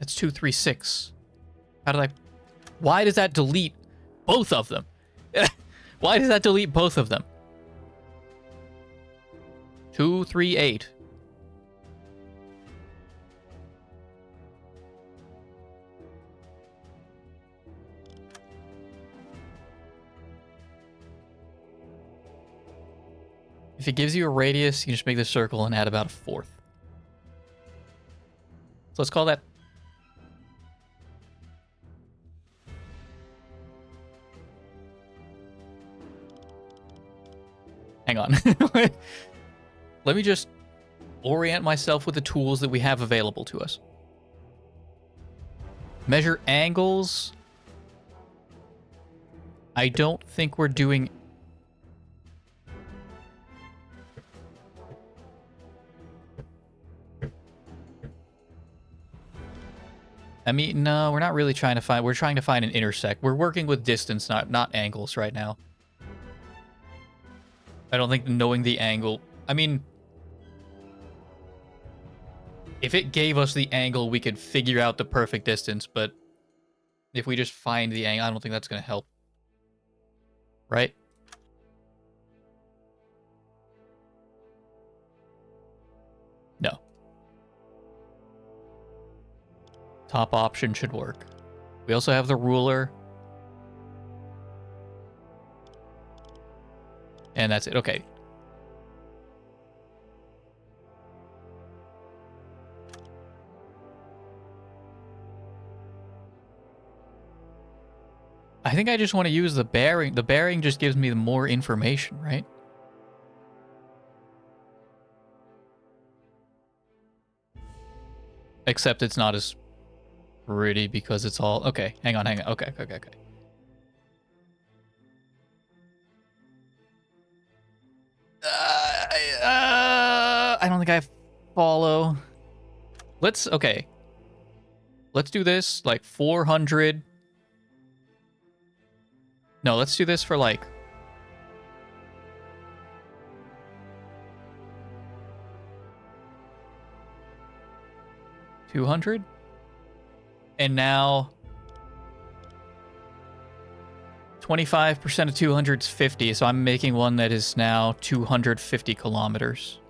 That's 236. How did I... Why does that delete both of them? Why does that delete both of them? 238. If it gives you a radius, you just make the circle and add about a fourth. So let's call that... Hang on. Let me just orient myself with the tools that we have available to us. Measure angles. I don't think we're doing... I mean, no, we're not really trying to find... We're trying to find an intersect. We're working with distance, not angles right now. I don't think knowing the angle... I mean... If it gave us the angle, we could figure out the perfect distance, but... If we just find the angle, I don't think that's going to help. Right? No. Top option should work. We also have the ruler. And that's it. Okay. I think I just want to use the bearing. The bearing just gives me more information, right? Except it's not as pretty because it's all... Okay, hang on. Okay. I don't think I follow. Okay. Let's do this like 400. No, let's do this for like... $200? And now 25% of 200 is 50, so I'm making one that is now 250 kilometers.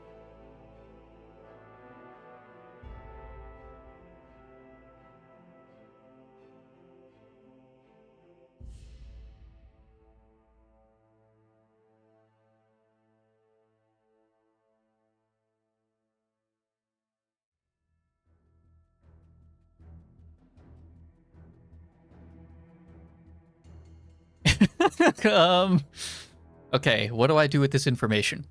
Okay, what do I do with this information?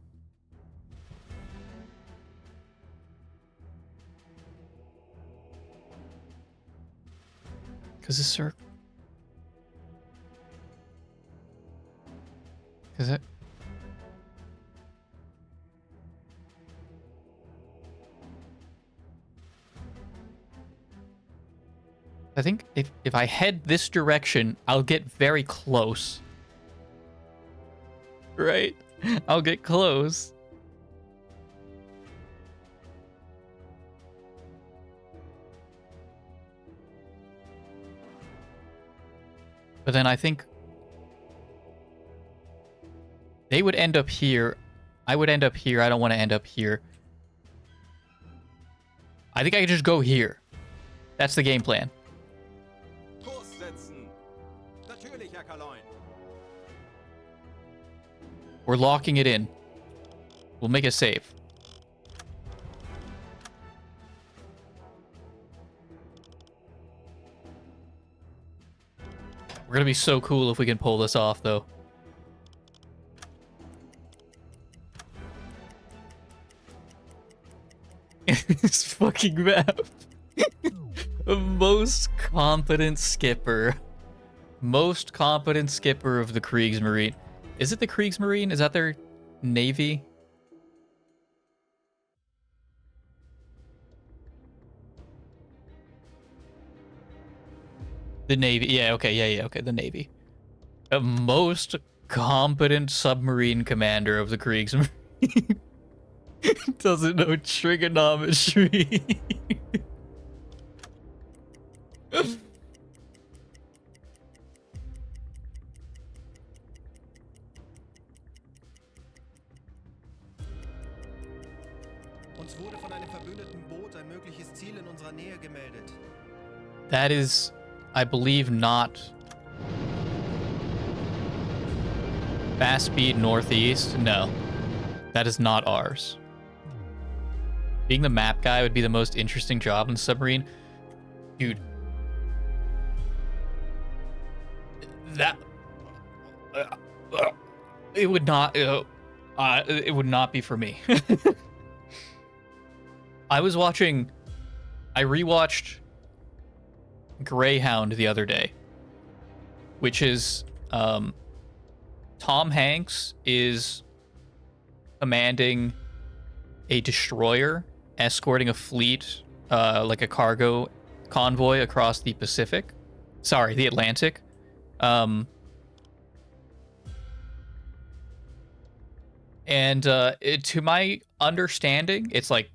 Because this circle... Because it... I think if I head this direction, I'll get very close. Right? I'll get close. But then I think they would end up here. I would end up here. I don't want to end up here. I think I could just go here. That's the game plan. Kurs setzen. Natürlich, Herr Kaloin. We're locking it in. We'll make a save. We're gonna be so cool if we can pull this off, though. This fucking map. Most competent skipper. Most competent skipper of the Kriegsmarine. Is it the Kriegsmarine? Is that their navy? The navy. Yeah, okay, okay, the navy. A most competent submarine commander of the Kriegsmarine. Doesn't know trigonometry. verbündeten Boot ein mögliches Ziel in unserer Nähe gemeldet. That is, I believe, not fast speed northeast. No, that is not ours. Being the map guy would be the most interesting job in submarine. Dude. That... it would not... it would not be for me. I rewatched Greyhound the other day, which is Tom Hanks is commanding a destroyer escorting a fleet, like a cargo convoy across the the Atlantic. To my understanding, it's like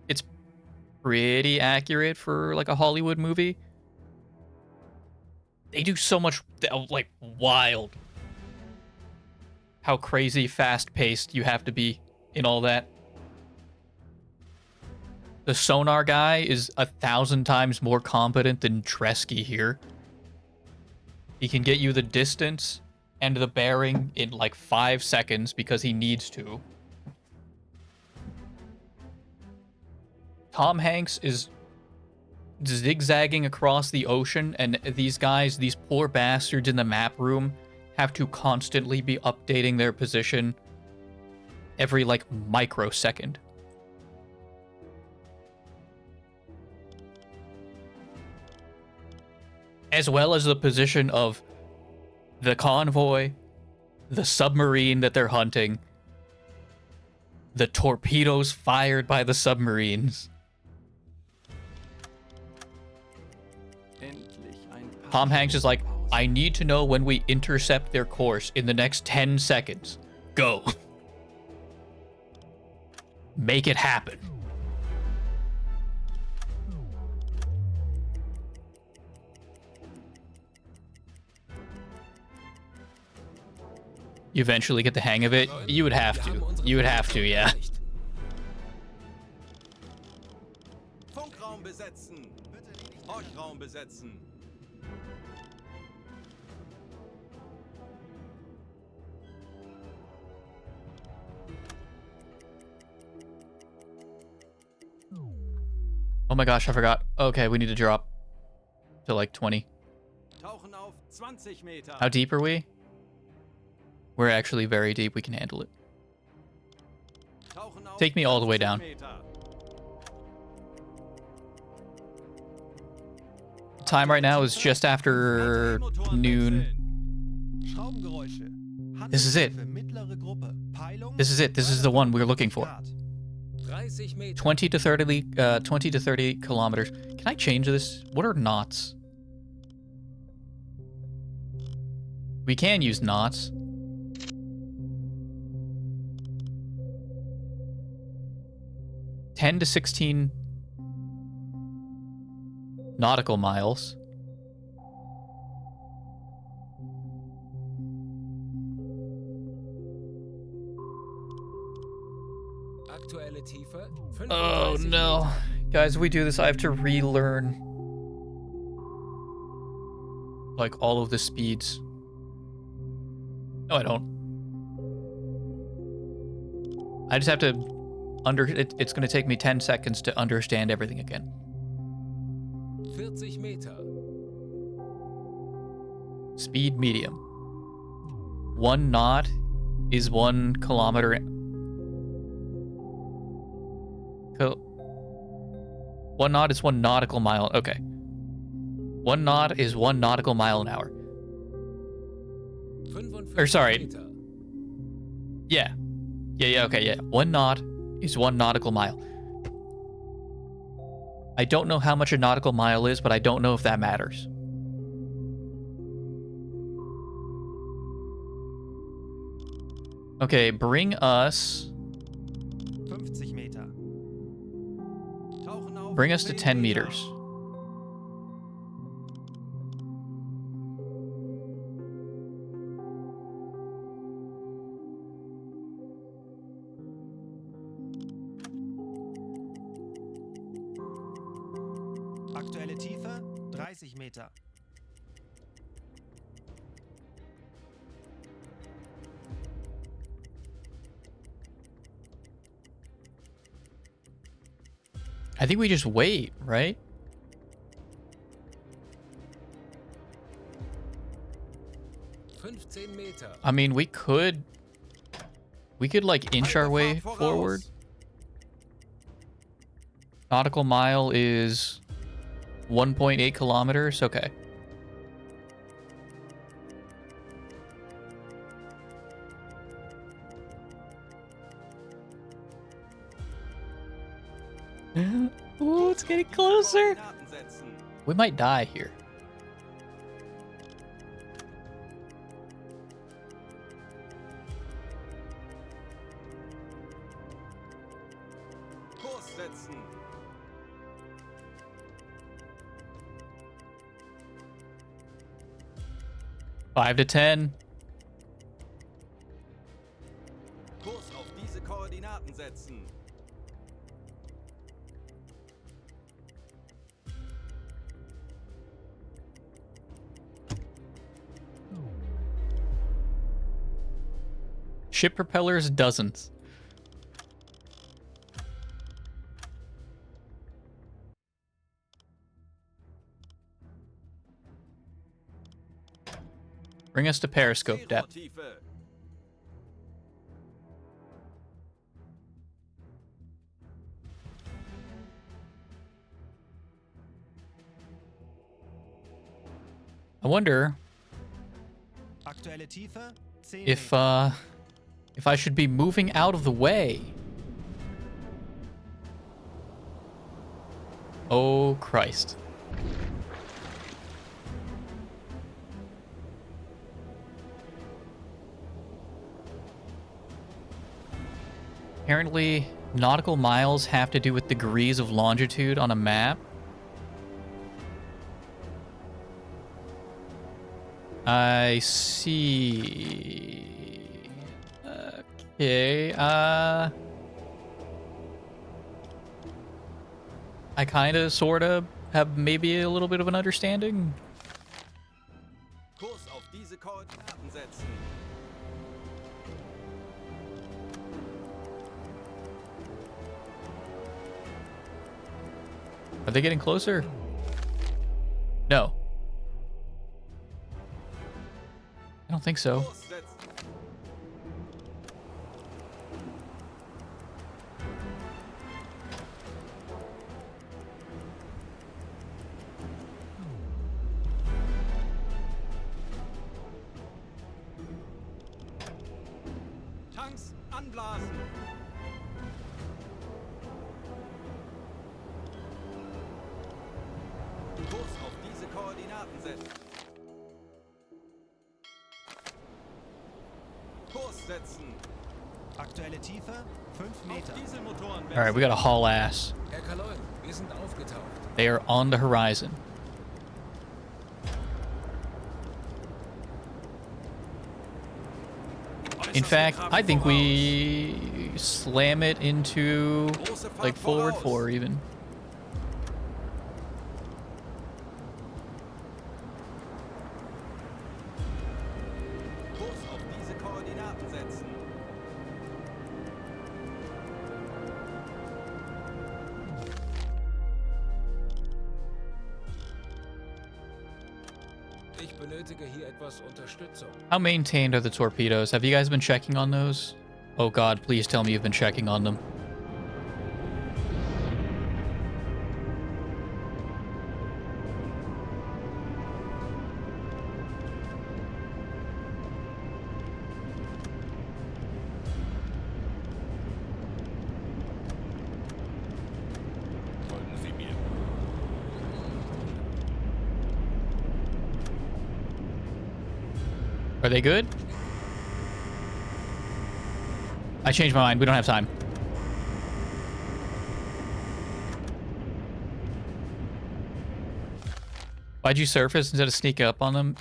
it's pretty accurate for like a Hollywood movie. They do so much like wild. How crazy fast-paced you have to be in all that. The sonar guy is 1,000 times more competent than Tresky here. He can get you the distance and the bearing in like 5 seconds because he needs to. Tom Hanks is zigzagging across the ocean, and these guys, these poor bastards in the map room, have to constantly be updating their position every like microsecond. As well as the position of the convoy, the submarine that they're hunting, the torpedoes fired by the submarines. Tom Hanks is like, I need to know when we intercept their course in the next 10 seconds. Go. Make it happen. You eventually get the hang of it. You would have to. You would have to, yeah. Funkraum besetzen. Horchraum besetzen. Oh my gosh, I forgot. Okay, we need to drop to like 20. Tauchen auf 20 Meter. How deep are we? We're actually very deep. We can handle it. Tauchen auf Take me all the way down. 20 Meter. Time right now is just after noon. This is it. This is it. This is the one we're looking for. 20 to 30 kilometers. Can I change this? What are knots? We can use knots. 10 to 16 nautical miles. Oh no. Guys, if we do this, I have to relearn like all of the speeds. No, I don't. I just have to it's going to take me 10 seconds to understand everything again. 40 Meter. Speed medium. 1 knot is 1 kilometer. 1 knot is 1 nautical mile. Okay. 1 knot is 1 nautical mile an hour. Or sorry. Yeah. Yeah, okay, yeah. 1 knot is 1 nautical mile. I don't know how much a nautical mile is, but I don't know if that matters. Okay, bring us... 50 Meter. Tauchen auf Bring us to 10 10 Meter. meters. Aktuelle Tiefe 30 Meter. I think we just wait, right? Meter. I mean, we could like inch our way Fahrt voraus. forward. Nautical mile is 1.8 kilometers. Okay. Ooh, it's getting closer. Koordinaten setzen. We might die here. Kurs setzen. Five to 10. Kurs auf diese Koordinaten setzen. Ship propellers, dozens. Bring us to periscope depth. Seerohrtiefe. I wonder Aktuelle Tiefe 10 if Meter. if I should be moving out of the way. Oh Christ. Apparently, nautical miles have to do with degrees of longitude on a map. I see. Okay, I kind of, sort of, have maybe a little bit of an understanding. Kurs auf diese Koordinaten setzen. Are they getting closer? No. I don't think so. Kurs setzen. Tanks anblasen. Kurs auf diese Koordinaten setzen. Kurs setzen. Aktuelle Tiefe 5 Auf Meter. Dieselmotoren All right, we got to haul ass. Herr Kaloin, wir sind aufgetaucht. They are on the horizon. In fact, I think we slam it into like forward 4 even. Kurs auf diese Koordinaten setzen. Ich benötige hier etwas Unterstützung. How maintained are the torpedoes? Have you guys been checking on those? Oh god, please tell me you've been checking on them. Folgen Sie mir. Are they good? I changed my mind. We don't have time. Why'd you surface instead of sneak up on them?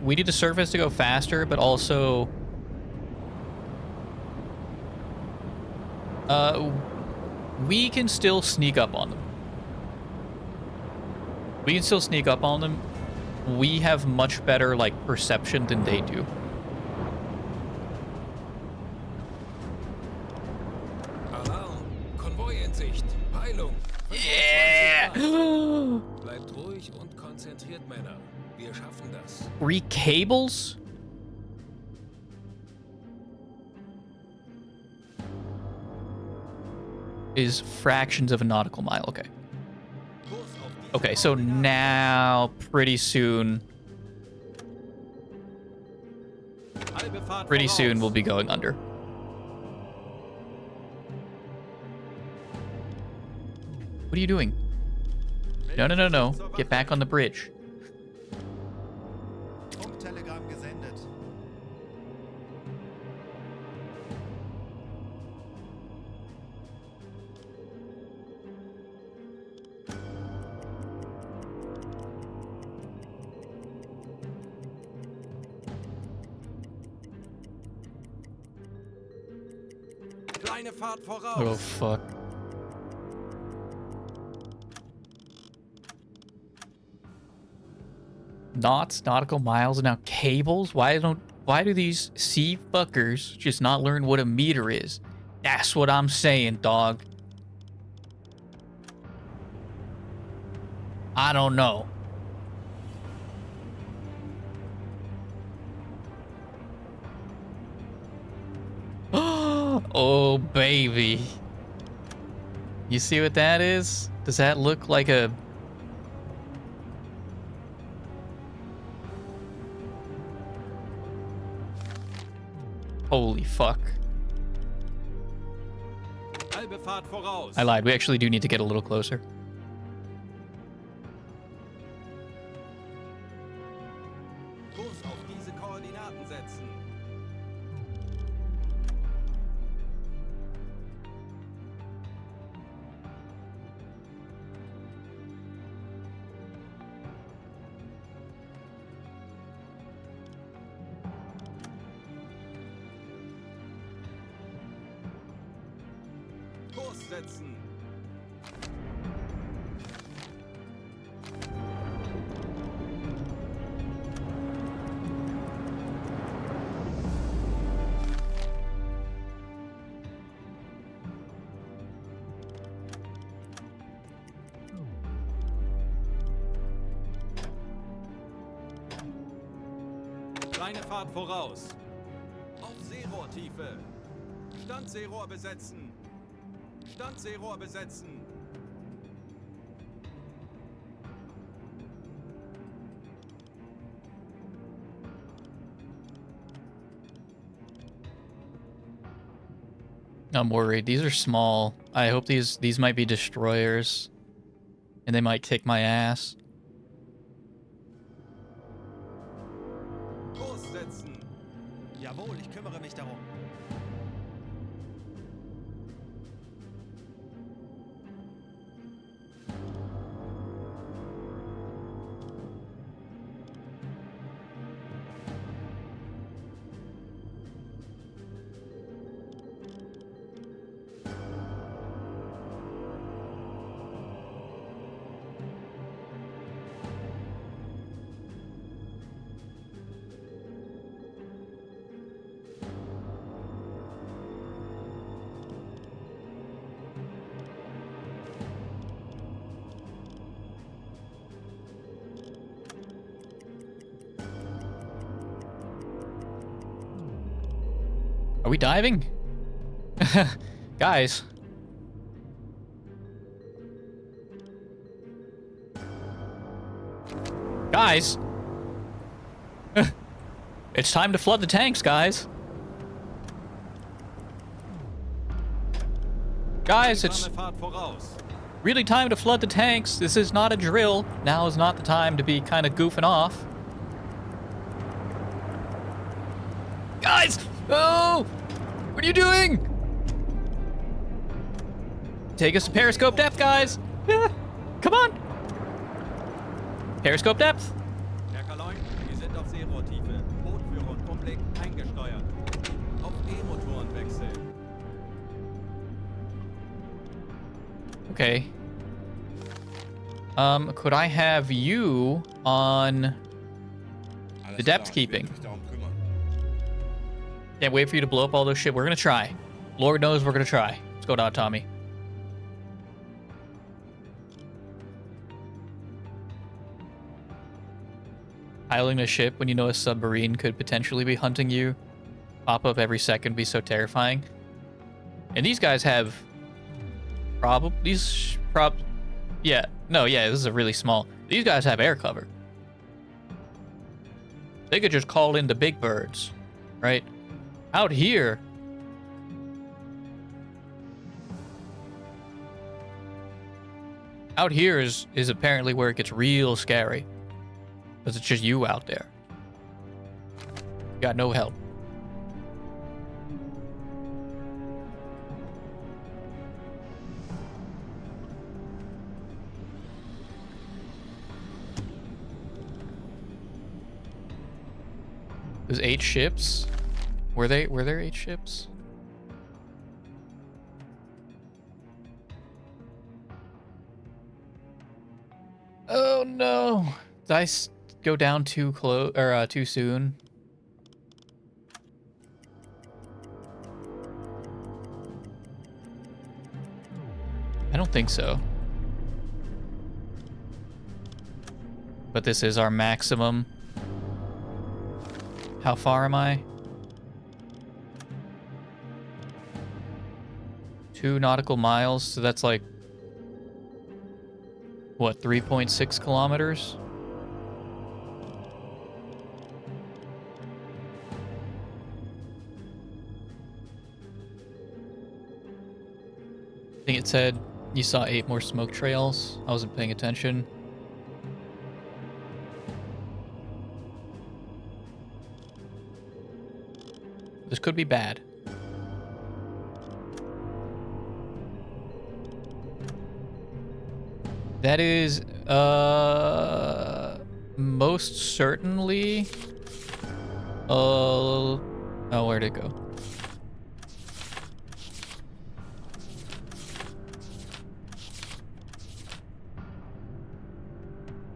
We need to surface to go faster, but also... we can still sneak up on them. We can still sneak up on them. We have much better, like, perception than they do. Alarm! Konvoi in Sicht! Peilung! Yeah! Bleibt ruhig und konzentriert, Männer. Wir schaffen das. 3 cables? Is fractions of a nautical mile. Okay. Kurs auf diese Okay, so Koordinaten. now, pretty soon, Halbe Fahrt pretty soon voraus. we'll be going under. What are you doing? No, no, no, no. Get back on the bridge. Funktelegramm gesendet. Kleine Fahrt voraus. Oh, fuck. Knots, nautical miles, and now cables? Why do these sea fuckers just not learn what a meter is? That's what I'm saying, dog. I don't know. Oh, baby. You see what that is? Does that look like a... Holy fuck. Halbe Fahrt voraus. I lied. We actually do need to get a little closer. Kurs auf diese Koordinaten setzen. Kurs setzen. Kleine Fahrt voraus. Auf Seerohrtiefe. Standseerohr besetzen. Standseerohr besetzen. I'm worried. These are small. I hope these might be destroyers. And they might kick my ass. Kurs setzen. Jawohl, ich kümmere mich darum. Are we diving? Guys. Guys. It's time to flood the tanks, guys. Guys, it's Langsame Fahrt voraus. really time to flood the tanks. This is not a drill. Now is not the time to be kind of goofing off. Guys! Oh! What are you doing? Take us to periscope depth, guys! Yeah. Come on! Periscope depth? Herr Kaloin, wir sind auf Seerohrtiefe. Bootführer und Umblick eingesteuert. Auf E-Motoren wechseln. Okay. Could I have you on Alles the depth klar, ich werde keeping? mich darum kümmern. Can't wait for you to blow up all those shit. We're gonna try. Lord knows we're gonna try. What's going on, Tommy? Piloting a ship when you know a submarine could potentially be hunting you. Pop up every second, be so terrifying. And these guys have yeah, no, yeah, this is a really small. These guys have air cover. They could just call in the big birds, right? Out here, is apparently where it gets real scary. Because it's just you out there. You got no help. There's 8 ships. Were there 8 ships? Oh no. Did I go down too close or too soon? I don't think so. But this is our maximum. How far am I? 2 nautical miles, so that's like, what, 3.6 kilometers? I think it said you saw 8 more smoke trails. I wasn't paying attention. This could be bad. That is, most certainly, oh, where'd it go?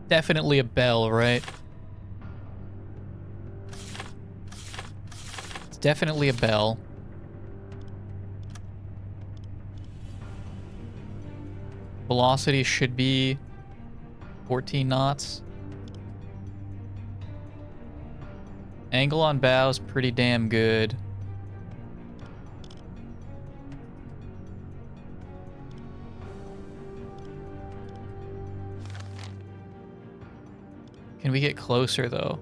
Definitely a bell, right? It's definitely a bell. Velocity should be 14 knots. Angle on bow's pretty damn good. Can we get closer though?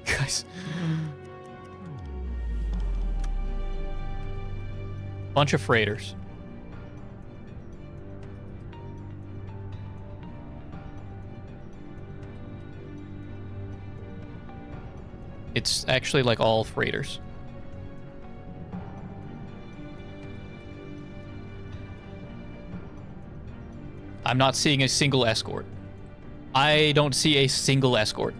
Guys. Bunch of freighters. It's actually like all freighters. I'm not seeing a single escort. I don't see a single escort.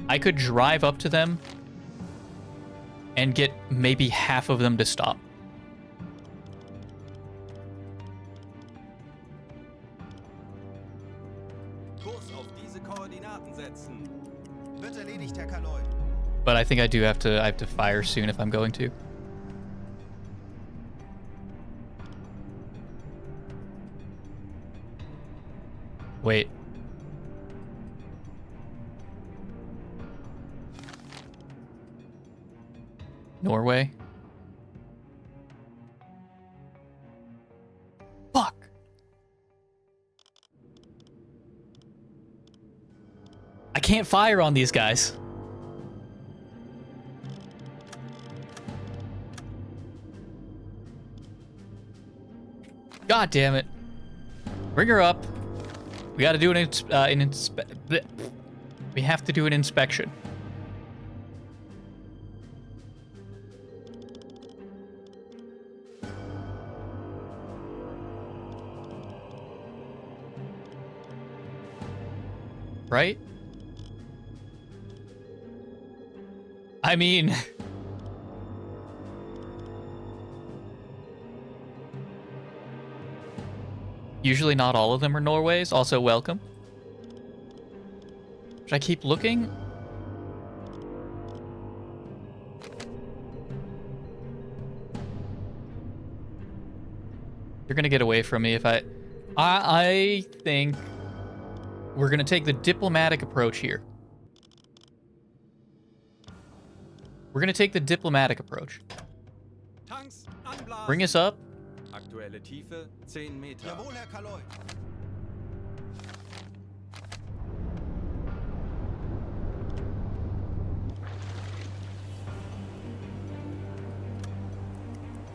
I could drive up to them and get maybe half of them to stop. Kurs auf diese Koordinaten setzen. Wird erledigt, Herr Kaloy. But I think I have to fire soon if I'm going to. Wait. Norway? Fuck. I can't fire on these guys. God damn it. Bring her up. We gotta do we have to do an inspection. Right? I mean... Usually not all of them are Norways. Also, welcome. Should I keep looking? You're gonna get away from me if I think we're gonna take the diplomatic approach here. We're gonna take the diplomatic approach. Tanks anblasen. Bring us up. Aktuelle Tiefe 10 Meter. Jawohl, Herr Kaloy.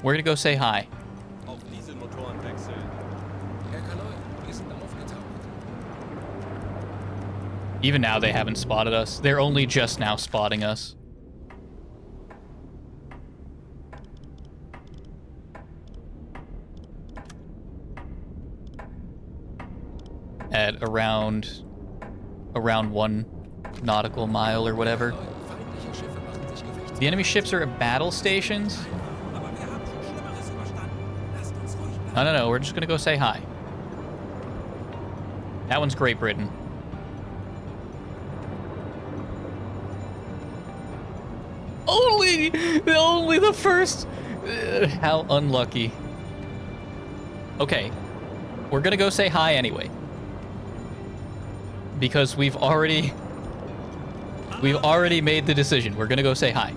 We're gonna go say hi. Auf Dieselmotoren wechseln. Herr Kaloy, wir sind aufgetaucht. Even now, they haven't spotted us. They're only just now spotting us. At around 1 nautical mile or whatever. Kaloy, feindliche Schiffe machen sich Gefechts. The enemy ships are at battle stations. Aber wir haben schon Schlimmeres überstanden. Lasst uns ruhig bleiben. I don't know. We're just gonna go say hi. That one's Great Britain. Only the first. How unlucky. Okay, we're gonna go say hi anyway. Because we've already made the decision. We're gonna go say hi.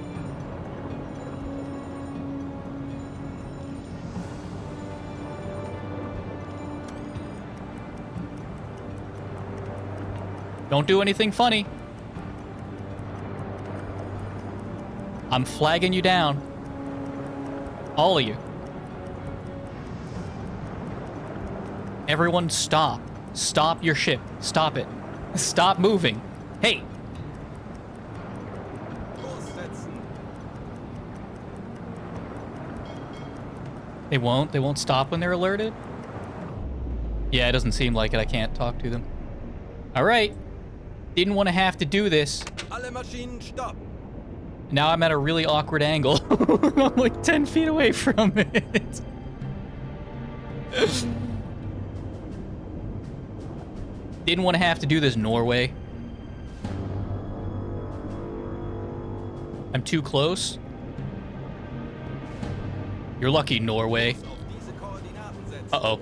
Don't do anything funny. I'm flagging you down. All of you. Everyone stop. Stop your ship. Stop it. Stop moving. Hey. Lossetzen. They won't stop when they're alerted? Yeah, it doesn't seem like it. I can't talk to them. All right. Didn't want to have to do this. Alle Maschinen stopp. Now I'm at a really awkward angle. I'm like 10 feet away from it. Didn't want to have to do this, Norway. I'm too close. You're lucky, Norway. Auf diese Koordinaten setzen. Uh-oh.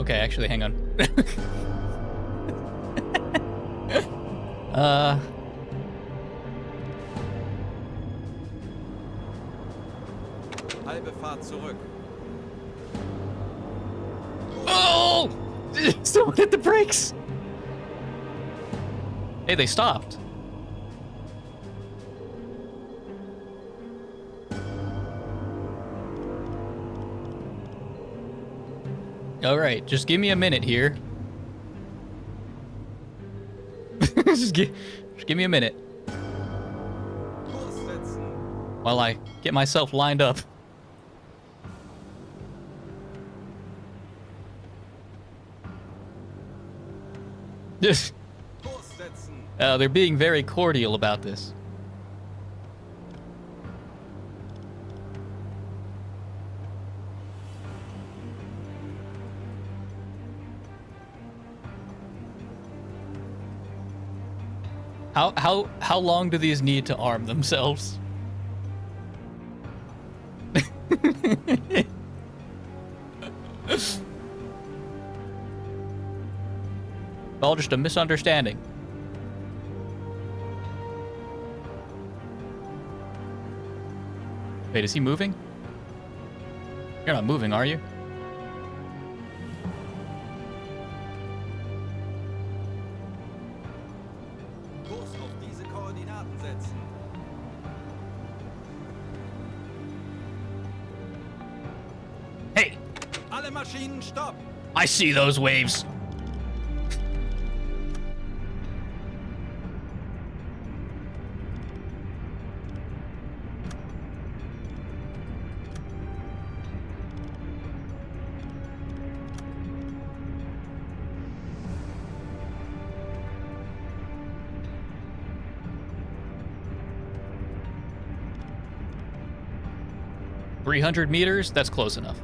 Okay, actually, hang on. Halbe Fahrt zurück. Oh! Someone hit the brakes! Hey, they stopped. Alright, just give me a minute here. just give me a minute. Lossetzen. While I get myself lined up. Lossetzen. They're being very cordial about this. How long do these need to arm themselves? All just a misunderstanding. Wait, is he moving? You're not moving, are you? Kurs auf diese Koordinaten setzen. Hey, Alle Maschinen stopp. I see those waves. 300 meters? That's close enough.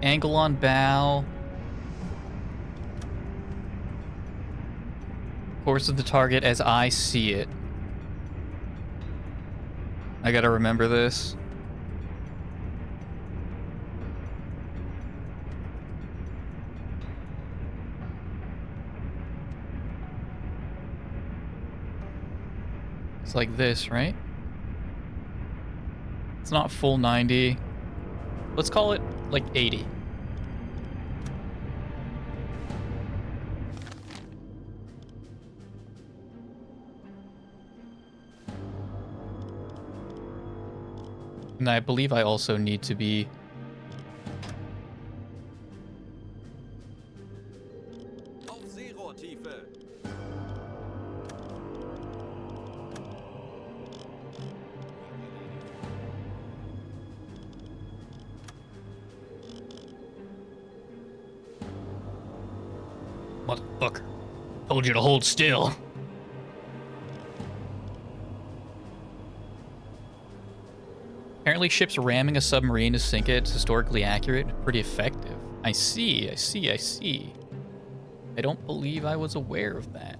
Angle on bow. Course of the target as I see it. I gotta remember this. It's like this, right? It's not full 90. Let's call it like 80. And I believe I also need to be... Auf Seerohrtiefe. Motherfucker. Told you to hold still. Apparently ships ramming a submarine to sink it. It's historically accurate and pretty effective. I see. I don't believe I was aware of that.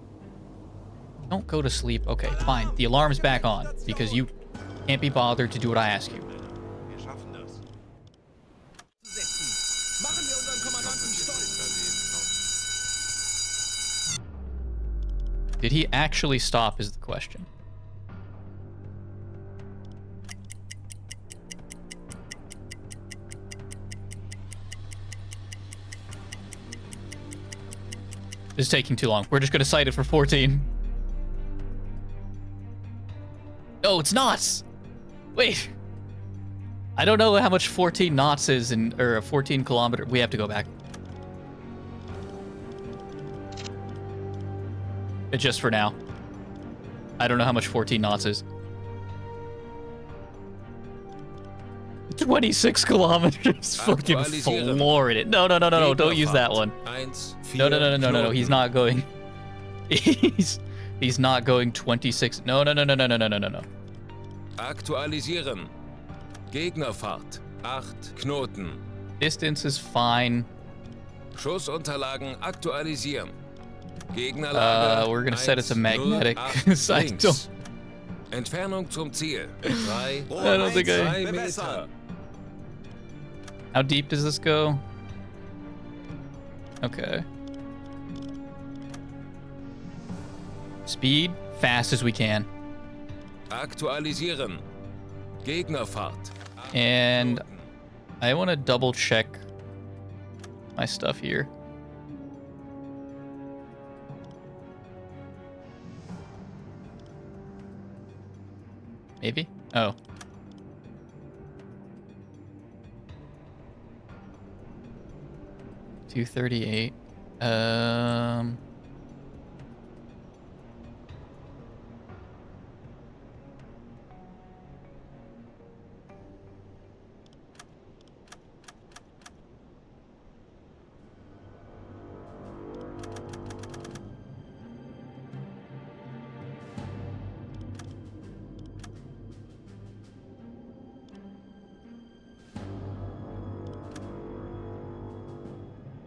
Don't go to sleep. Okay, fine. The alarm's back on because you can't be bothered to do what I ask you. Wir schaffen das. Setzen. Machen wir unseren Kommandanten stolz. Did he actually stop is the question. This is taking too long. We're just gonna cite it for 14. No, it's knots. Wait. I don't know how much 14 knots is in, or 14 kilometer. We have to go back. It's just for now. I don't know how much 14 knots is. 26 kilometers. Fucking floored it. No. Don't use that one. No. He's not going. He's not going 26. No. Aktualisieren. Gegnerfahrt. 8 Knoten. Distance is fine. Schussunterlagen aktualisieren. Gegnerlage. We're gonna set it to magnetic. 180 I links. don't. Entfernung zum Ziel. 3 I don't think I. 3 Meter. How deep does this go? Okay. Speed, fast as we can. Aktualisieren. Gegnerfahrt. And I want to double check my stuff here. Maybe? Oh. $238.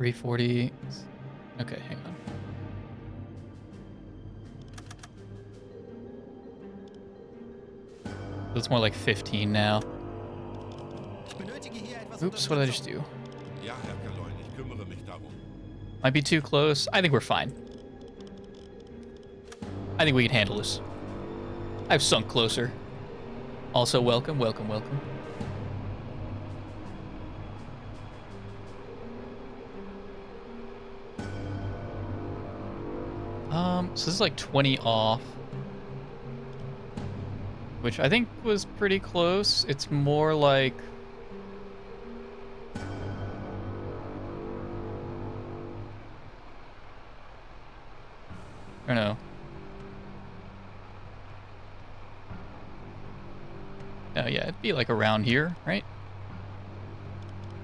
$340. Okay, hang on. It's more like 15 now. Ich benötige hier etwas Oops, what did I just do? Ja, Herr Kaloin, ich kümmere mich darum. Might be too close. I think we're fine. I think we can handle this. I've sunk closer. Also, welcome. So this is like 20 off. Which I think was pretty close. It's more like... I don't know. Oh yeah, it'd be like around here, right?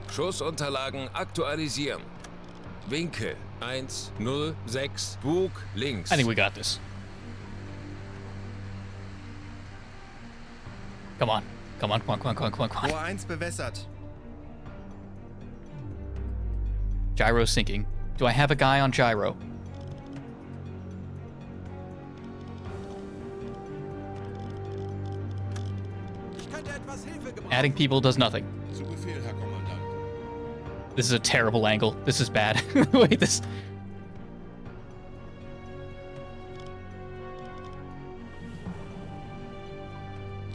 Schussunterlagen aktualisieren. Winkel 106 Bug links. I think we got this. Come on. Come on, come on, come on, come on, come on, come on. Rohr 1 bewässert. Gyro sinking. Do I have a guy on gyro? Ich könnte etwas Hilfe gebrauchen. Adding people does nothing. Zu Befehl, Herr Kommandant. This is a terrible angle. This is bad. Wait, this...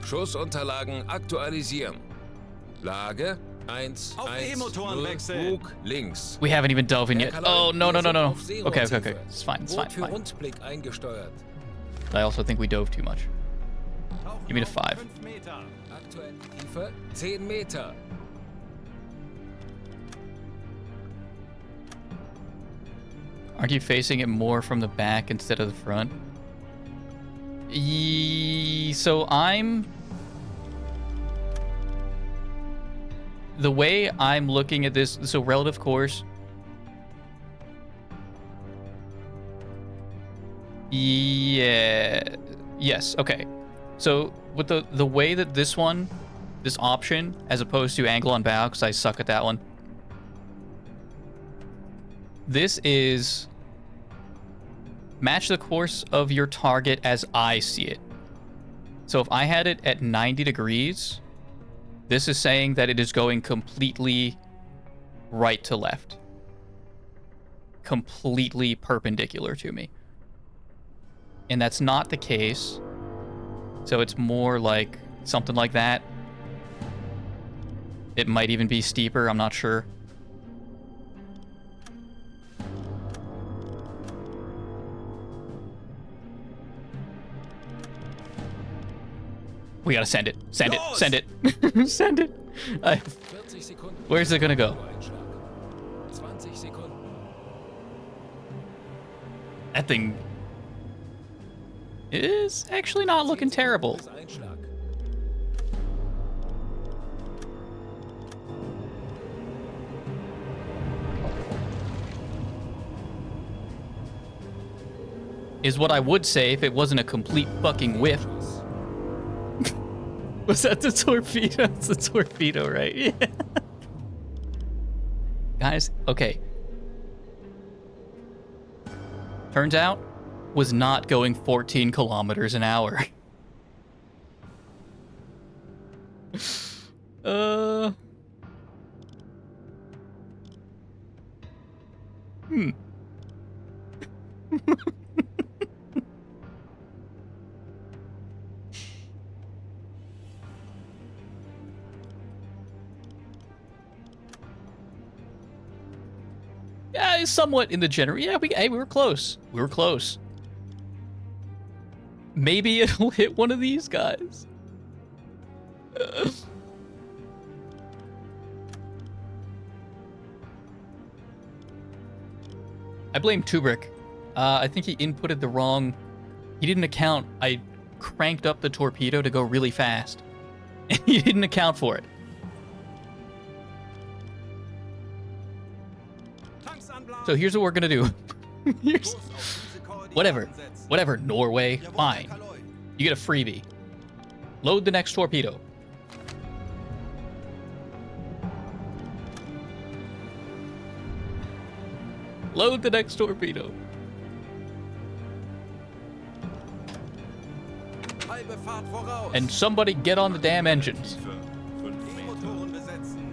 Schussunterlagen aktualisieren. Lage 1, Auf 1, E-Motoren 0, wechseln. Bug, links. We haven't even dove in Herr yet. Kaloy, Oh, no, no, wir no, sind no. auf Okay, okay, Seerotiefe. okay. It's fine, it's fine, Boot für fine. Rundblick eingesteuert. I also think we dove too much. Tauchen Give me the auf 5. 5 Meter. Aktuelle Tiefe 10 Meter. Aren't you facing it more from the back instead of the front? So I'm... The way I'm looking at this, so relative course... Yeah... Yes, okay. So with the way that this one, this option, as opposed to angle on bow, because I suck at that one. This is... Match the course of your target as I see it. So if I had it at 90 degrees, this is saying that it is going completely right to left. Completely perpendicular to me. And that's not the case. So it's more like something like that. It might even be steeper, I'm not sure. We gotta send it. Send it. Send it. Send it. 40 Sekunden. Where's it gonna go? Einschlag. 20 Sekunden. That thing is actually not looking terrible. Bis Einschlag. Is what I would say if it wasn't a complete fucking whiff. Was that the torpedo? It's the torpedo, right? Yeah. Guys, okay. Turns out, was not going 14 kilometers an hour. Yeah, somewhat in the general. Yeah, we were close. We were close. Maybe it'll hit one of these guys. I blame Tubrick. I think he inputted the wrong... He didn't account. I cranked up the torpedo to go really fast. And he didn't account for it. So here's what we're gonna do. Here's... Whatever. Whatever, Norway. Fine. You get a freebie. Load the next torpedo. Load the next torpedo. Halbe Fahrt voraus. And somebody get on the damn engines. Tiefe 5 Meter. E-Motoren besetzen.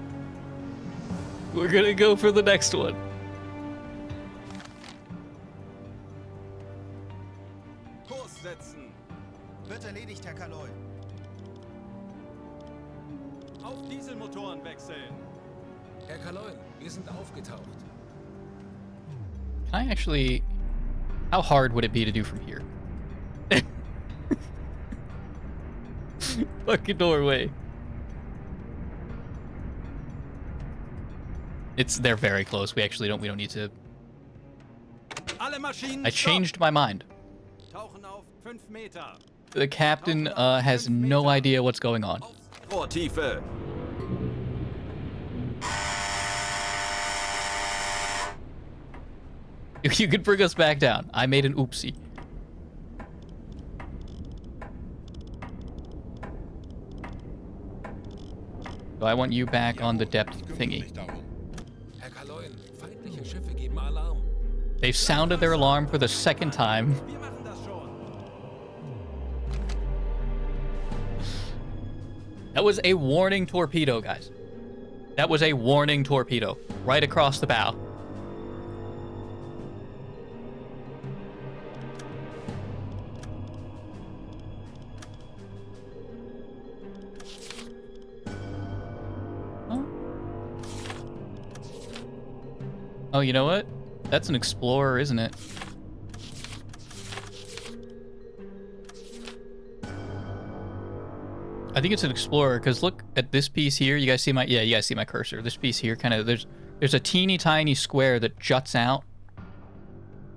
We're gonna go for the next one. Kurs setzen. Wird erledigt, Herr Kaloy. Auf Dieselmotoren wechseln. Herr Kaloy, wir sind aufgetaucht. Can I actually... How hard would it be to do from here? Fucking Norway. They're very close. We don't need to... Alle Maschinen I stopp. changed my mind. Tauchen auf 5 Meter. The captain has no idea what's going on. Auf Rohrtiefe. You could bring us back down. I made an oopsie. So I want you back on the Jawohl, depth ich kümmere thingy. mich darum. Herr Kaloin, feindliche Schiffe geben Alarm. They've sounded their alarm for the second time. Wir machen das schon. That was a warning torpedo, guys. That was a warning torpedo. Right across the bow. Huh? Oh, you know what? That's an explorer, isn't it? I think it's an explorer because look at this piece here. You guys see my you guys see my cursor. This piece here kind of there's a teeny tiny square that juts out.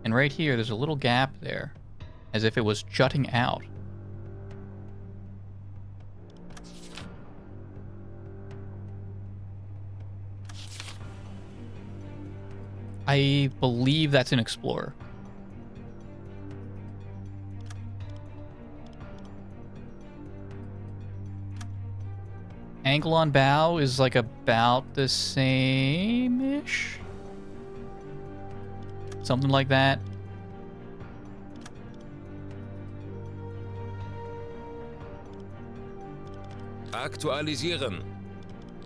And right here there's a little gap there as if it was jutting out. I believe that's an explorer. Angle on bow is like about the same-ish. Something like that. Aktualisieren.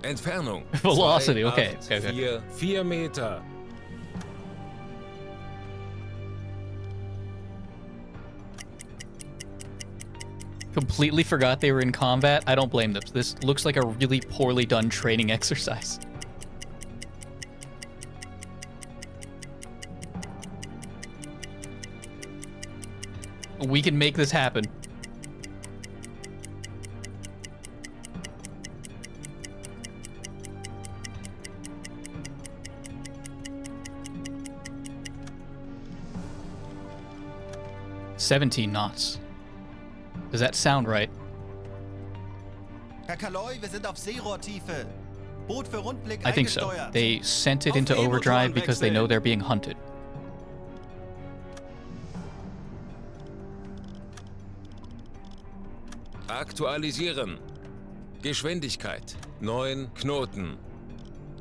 Entfernung. Velocity, 2, okay, 8, okay. 4 Meter. Completely forgot they were in combat. I don't blame them. This looks like a really poorly done training exercise. We can make this happen. "17 knots. Does that sound right? Herr Kaloi, wir sind auf Seerohrtiefe. Boot für Rundblick I think so. eingesteuert. They sent it Auf into E-Motoren overdrive because they know wechseln. they're being hunted. Aktualisieren. Geschwindigkeit 9 Knoten.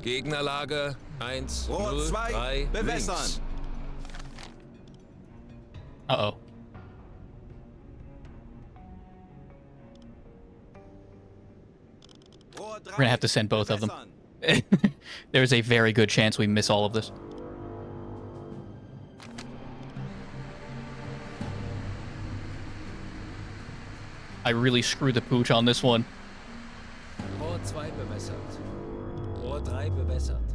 Gegnerlage 1, Rohr 0, 2, 3, bewässern. links. Uh-oh. Rohr 3, We're gonna have to send both of them. bewässern. There's a very good chance we miss all of this. I really screwed the pooch on this one. Rohr 2 bewässert. Rohr 3 bewässert.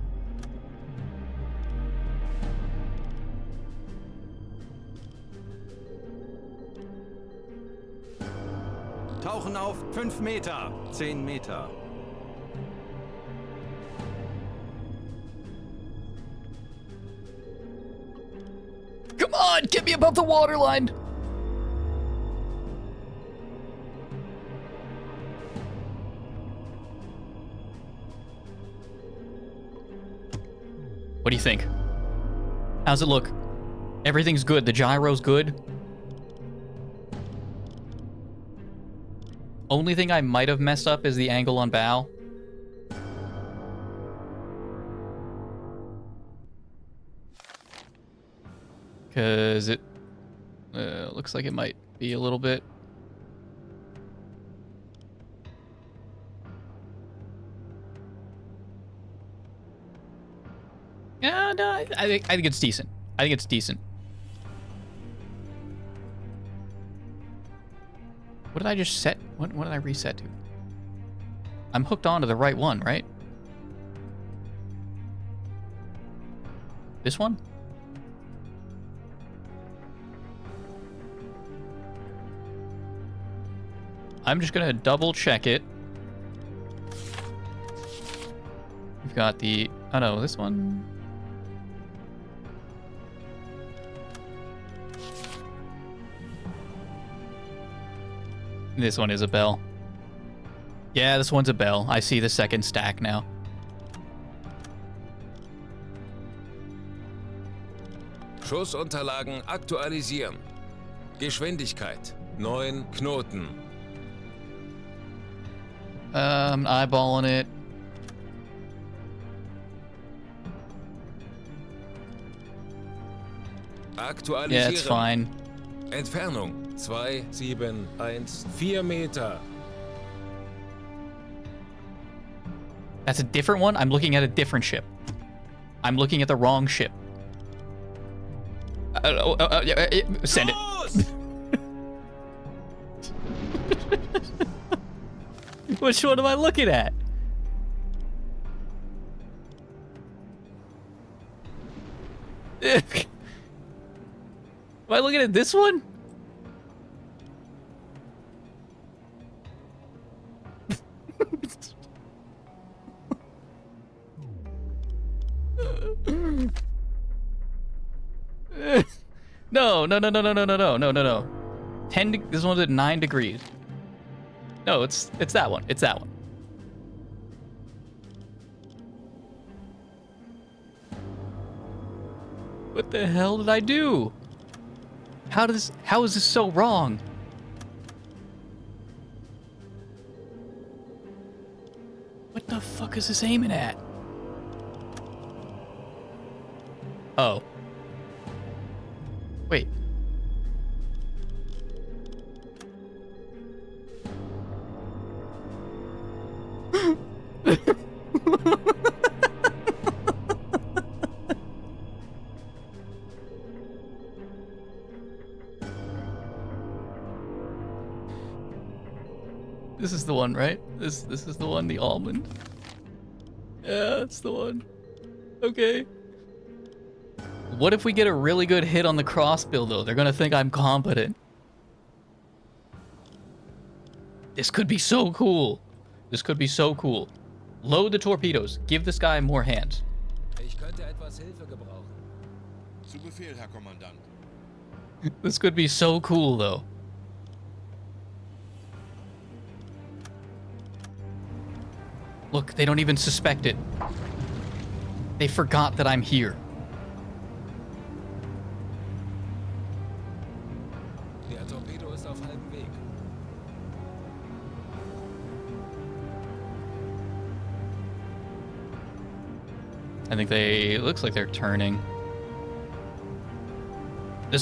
Tauchen auf 5 Meter, 10 Meter. Come on, get me above the waterline. What do you think? How's it look? Everything's good. The gyro's good. Only thing I might have messed up is the angle on bow. Because it looks like it might be a little bit. Yeah, no, I think it's decent. I think it's decent. What did I just set? What did I reset to? I'm hooked on to the right one, right? This one? I'm just gonna double check it. We've got the, oh no, this one. This one is a bell. Yeah, this one's a bell. I see the second stack now. Schussunterlagen aktualisieren. Geschwindigkeit 9 Knoten. Eyeballing it. Aktualisieren. Yeah, it's fine. Entfernung 2714 Meter. That's a different one? I'm looking at a different ship. I'm looking at the wrong ship. Send it. Which one am I looking at? Am I looking at this one? No. 10. This one's at 9 degrees. No, it's that one. It's that one. What the hell did I do? How is this so wrong? What the fuck is this aiming at? Oh. Wait. This is the one, right? This is the one, the almond. Yeah, that's the one. Okay. What if we get a really good hit on the crossbill, though? They're gonna think I'm competent. This could be so cool. This could be so cool. Load the torpedoes. Give this guy more hands. Ich könnte etwas Hilfe gebrauchen. Zu Befehl, Herr Kommandant. This could be so cool, though. Look, they don't even suspect it. They forgot that I'm here. Der Torpedo ist auf halbem Weg. I think they... It looks like they're turning.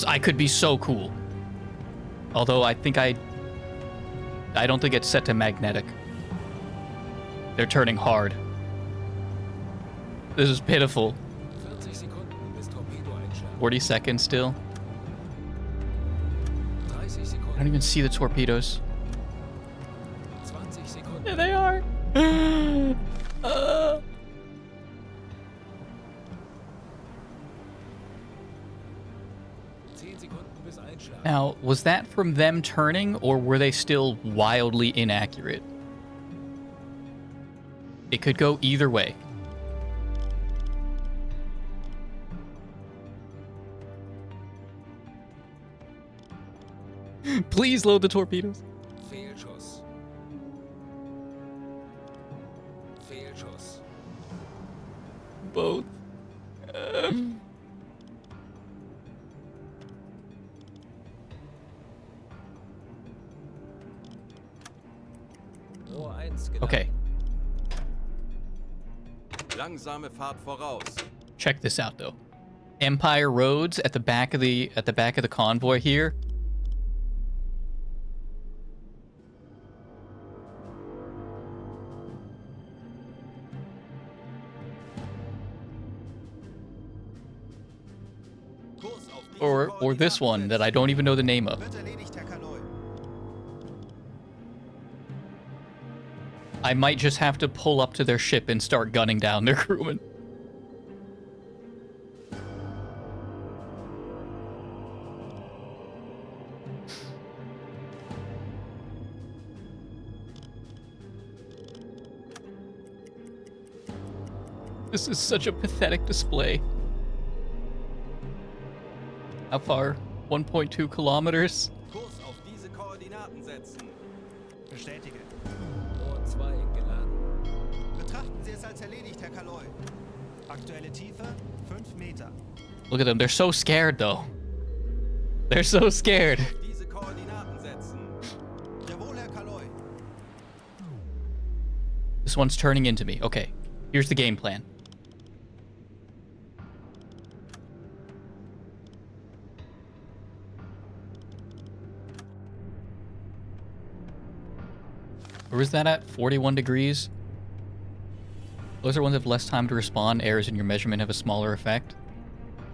I could be so cool. Although I think I don't think it's set to magnetic. They're turning hard. This is pitiful. 40 Sekunden bis Torpedoeinschlag. 40 seconds still. 30 I Sekunden. don't even see the torpedoes. 20 Sekunden. There they are. 10 Sekunden bis Einschlag. Now, was that from them turning, or were they still wildly inaccurate? It could go either way. Please load the torpedoes. Fehlschuss. Fehlschuss. Both. Rohr 1 geladen. Okay, Langsame Fahrt voraus. check this out though. Empire Roads at the back of the convoy here. Kurs auf diese Or this one that I don't even know the name of. Wird erledigt, Herr Kaloi. I might just have to pull up to their ship and start gunning down their crewmen. This is such a pathetic display. How far? 1.2 kilometers? Kurs auf diese Koordinaten setzen. Bestätige. Rohr 2 geladen. Betrachten Sie es als erledigt, Herr Kaloi. Aktuelle Tiefe 5 Meter. Look at them. They're so scared, though. They're so scared. Diese Koordinaten setzen. Jawohl, Herr Kaloi. This one's turning into me. Okay, here's the game plan. Where is that at? 41 degrees? Those are ones that have less time to respond. Errors in your measurement have a smaller effect.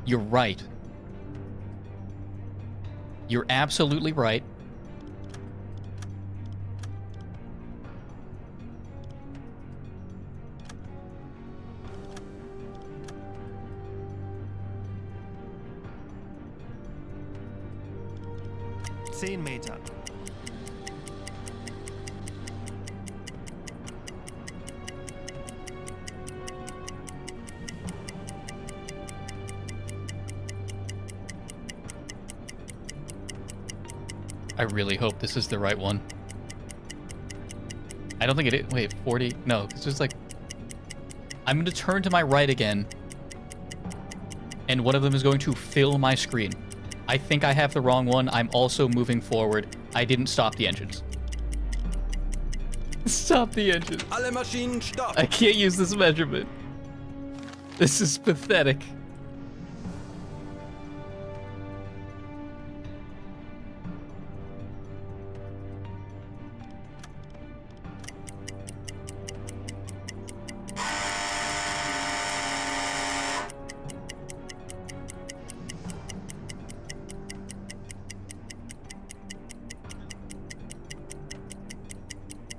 You're right. You're absolutely right. Meter. I really hope this is the right one. I don't think it is. Wait, 40? No, it's just like... I'm going to turn to my right again. And one of them is going to fill my screen. I think I have the wrong one. I'm also moving forward. I didn't stop the engines. Stop the engines. Alle Maschinen stopp! I can't use this measurement. This is pathetic.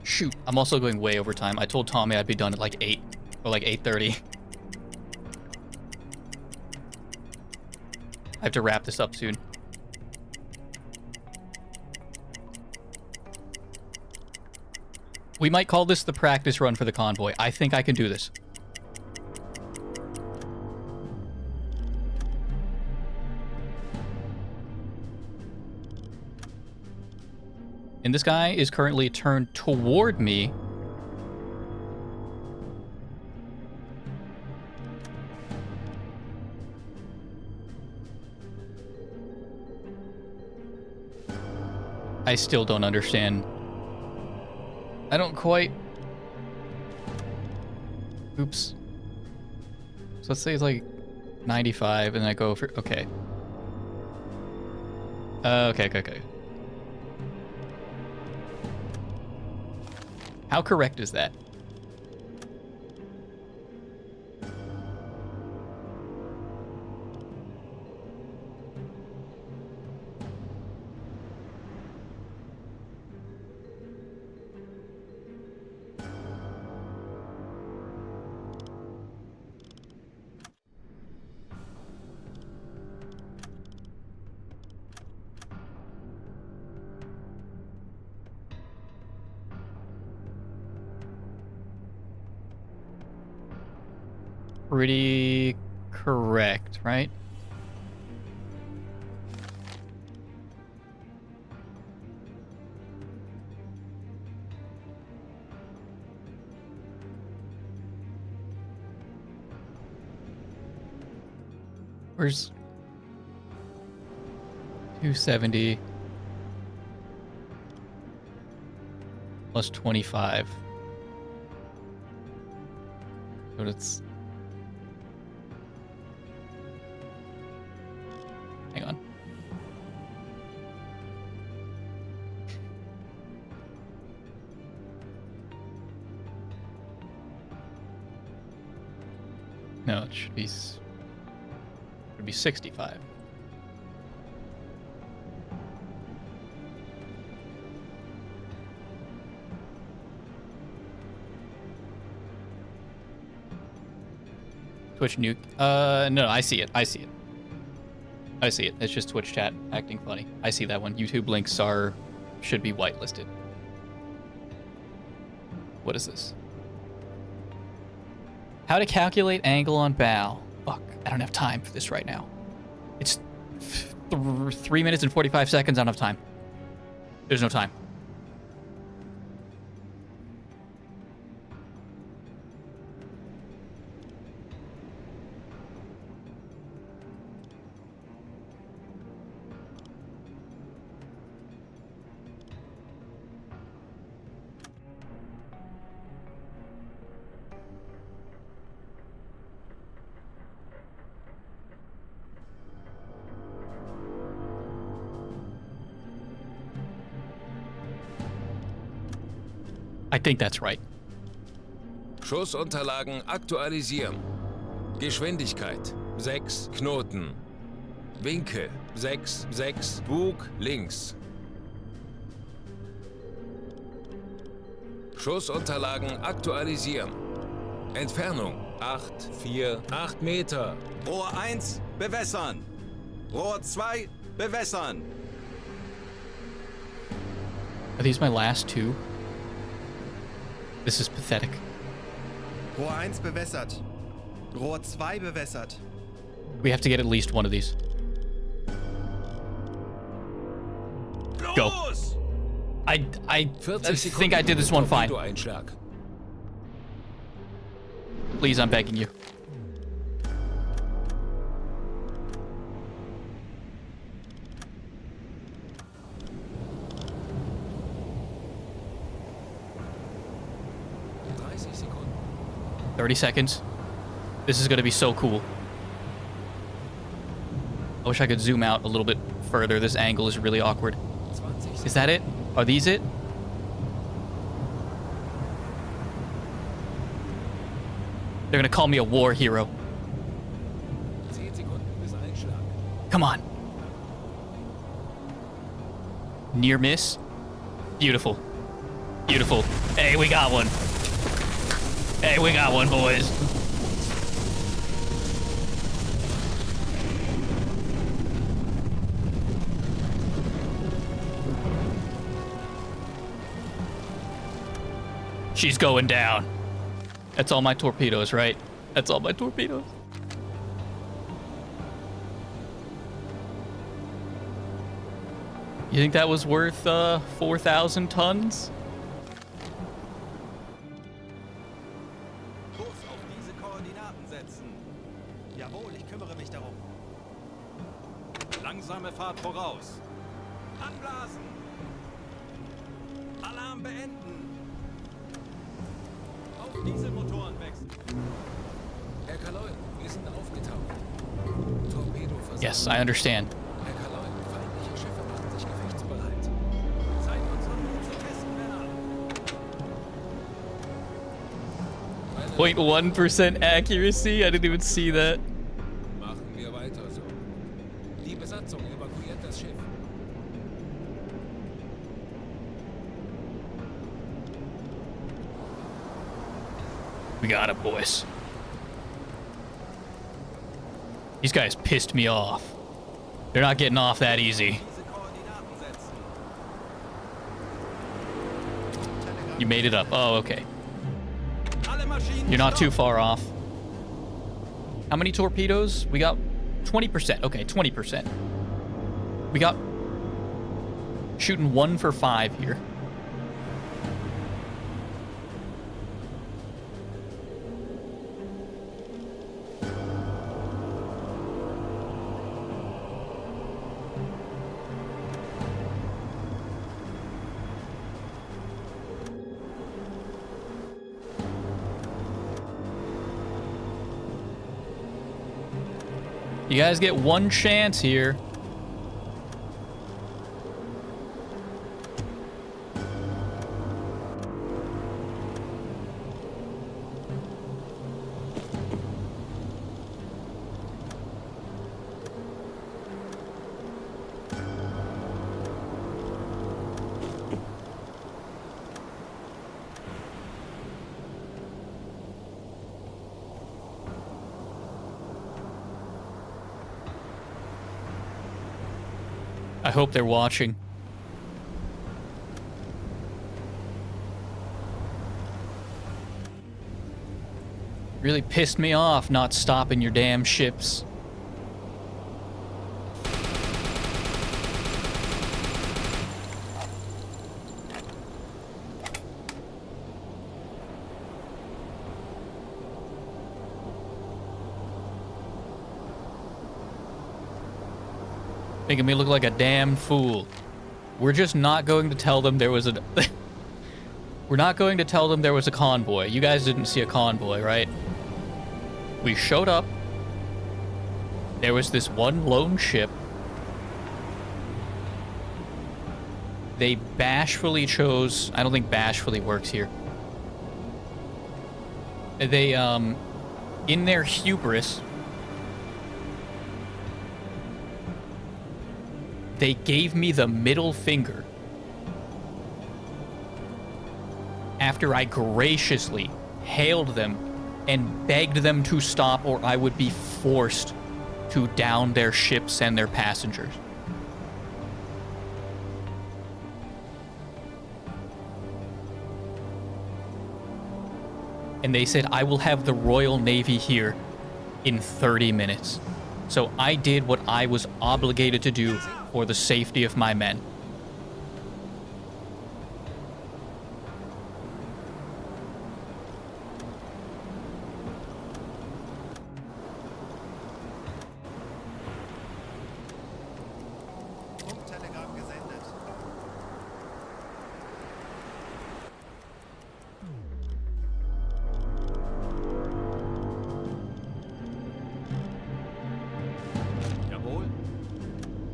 Shoot, I'm also going way over time. I told Tommy I'd be done at like 8 or like 8:30. I have to wrap this up soon. We might call this the practice run for the convoy. I think I can do this. And this guy is currently turned toward me. I still don't understand. I don't quite... Oops. So let's say it's like 95 and then I go for... Okay. Okay. How correct is that? Pretty correct, right? Where's 270 plus 25? But it's... Hang on. No, it should be 65. Twitch nuke. No, I see it. I see it. It's just Twitch chat acting funny. I see that one. YouTube links should be whitelisted. What is this? How to calculate angle on bow. Fuck, I don't have time for this right now. It's 3 minutes and 45 seconds. I don't have time. There's no time. I think that's right. Schussunterlagen aktualisieren. Geschwindigkeit 6 Knoten. Winkel 6, 6, Bug links. Schussunterlagen aktualisieren. Entfernung 8, 4, 8 Meter. Rohr 1 bewässern. Rohr 2 bewässern. Are these my last two? This is pathetic. Rohr 1 bewässert. Rohr 2 bewässert. We have to get at least one of these. Go. Los! I 40 think I did this one fine. Torpedoeinschlag. Please, I'm begging you. Sekunden. 30 seconds. This is going to be so cool. I wish I could zoom out a little bit further. This angle is really awkward. 20 Is that it? Are these it? They're going to call me a war hero. 10 Sekunden bis Einschlag. Come on. Near miss. Beautiful. Beautiful. Hey, we got one. Hey, we got one, boys. She's going down. That's all my torpedoes, right? That's all my torpedoes. You think that was worth 4,000 tons? Kurs auf diese Koordinaten setzen. Jawohl, ich kümmere mich darum. Langsame Fahrt voraus. Anblasen. Alarm beenden. Auf Dieselmotoren wechseln. Herr Kaloin, wir sind aufgetaucht. Torpedo versenkt. Yes, I understand. Herr Kaloin, feindliche Schiffe machen sich gefechtsbereit. Seid unseren Mut zu testen, Männer. 0.1% accuracy? I didn't even see that. Machen wir weiter so. Die Besatzung evakuiert das Schiff. We got it, boys. These guys pissed me off. They're not getting off that easy. Diese Koordinaten setzen. You made it up. Oh, okay. Alle Maschinen You're not too stopp. far off. How many torpedoes? We got 20%. Okay, 20%. We got shooting 1 for 5 here. You guys get one chance here. I hope they're watching. Really pissed me off not stopping your damn ships. Making me look like a damn fool. We're just not going to tell them there was a... We're not going to tell them there was a convoy. You guys didn't see a convoy, right? We showed up. There was this one lone ship. They bashfully chose... I don't think bashfully works here. They, in their hubris, they gave me the middle finger after I graciously hailed them and begged them to stop, or I would be forced to down their ships and their passengers. And they said, I will have the Royal Navy here in 30 minutes. So I did what I was obligated to do for the safety of my men. Funktelegramm gesendet. Jawohl.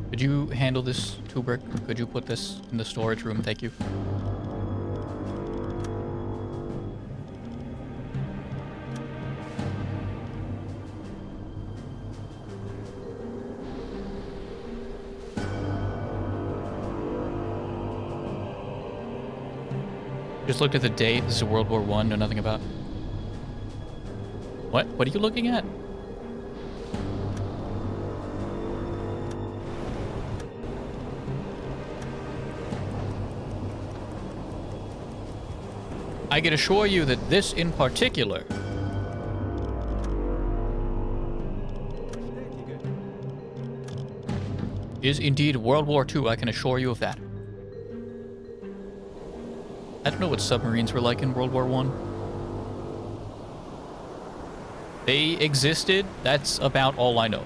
Could you handle this, Tubrick? Could you put this in the storage room? Thank you. Just looked at the date. This is World War I. Know nothing about. What? What are you looking at? I can assure you that this in particular Bestätige. is indeed World War II. I can assure you of that. I don't know what submarines were like in World War I. They existed. That's about all I know.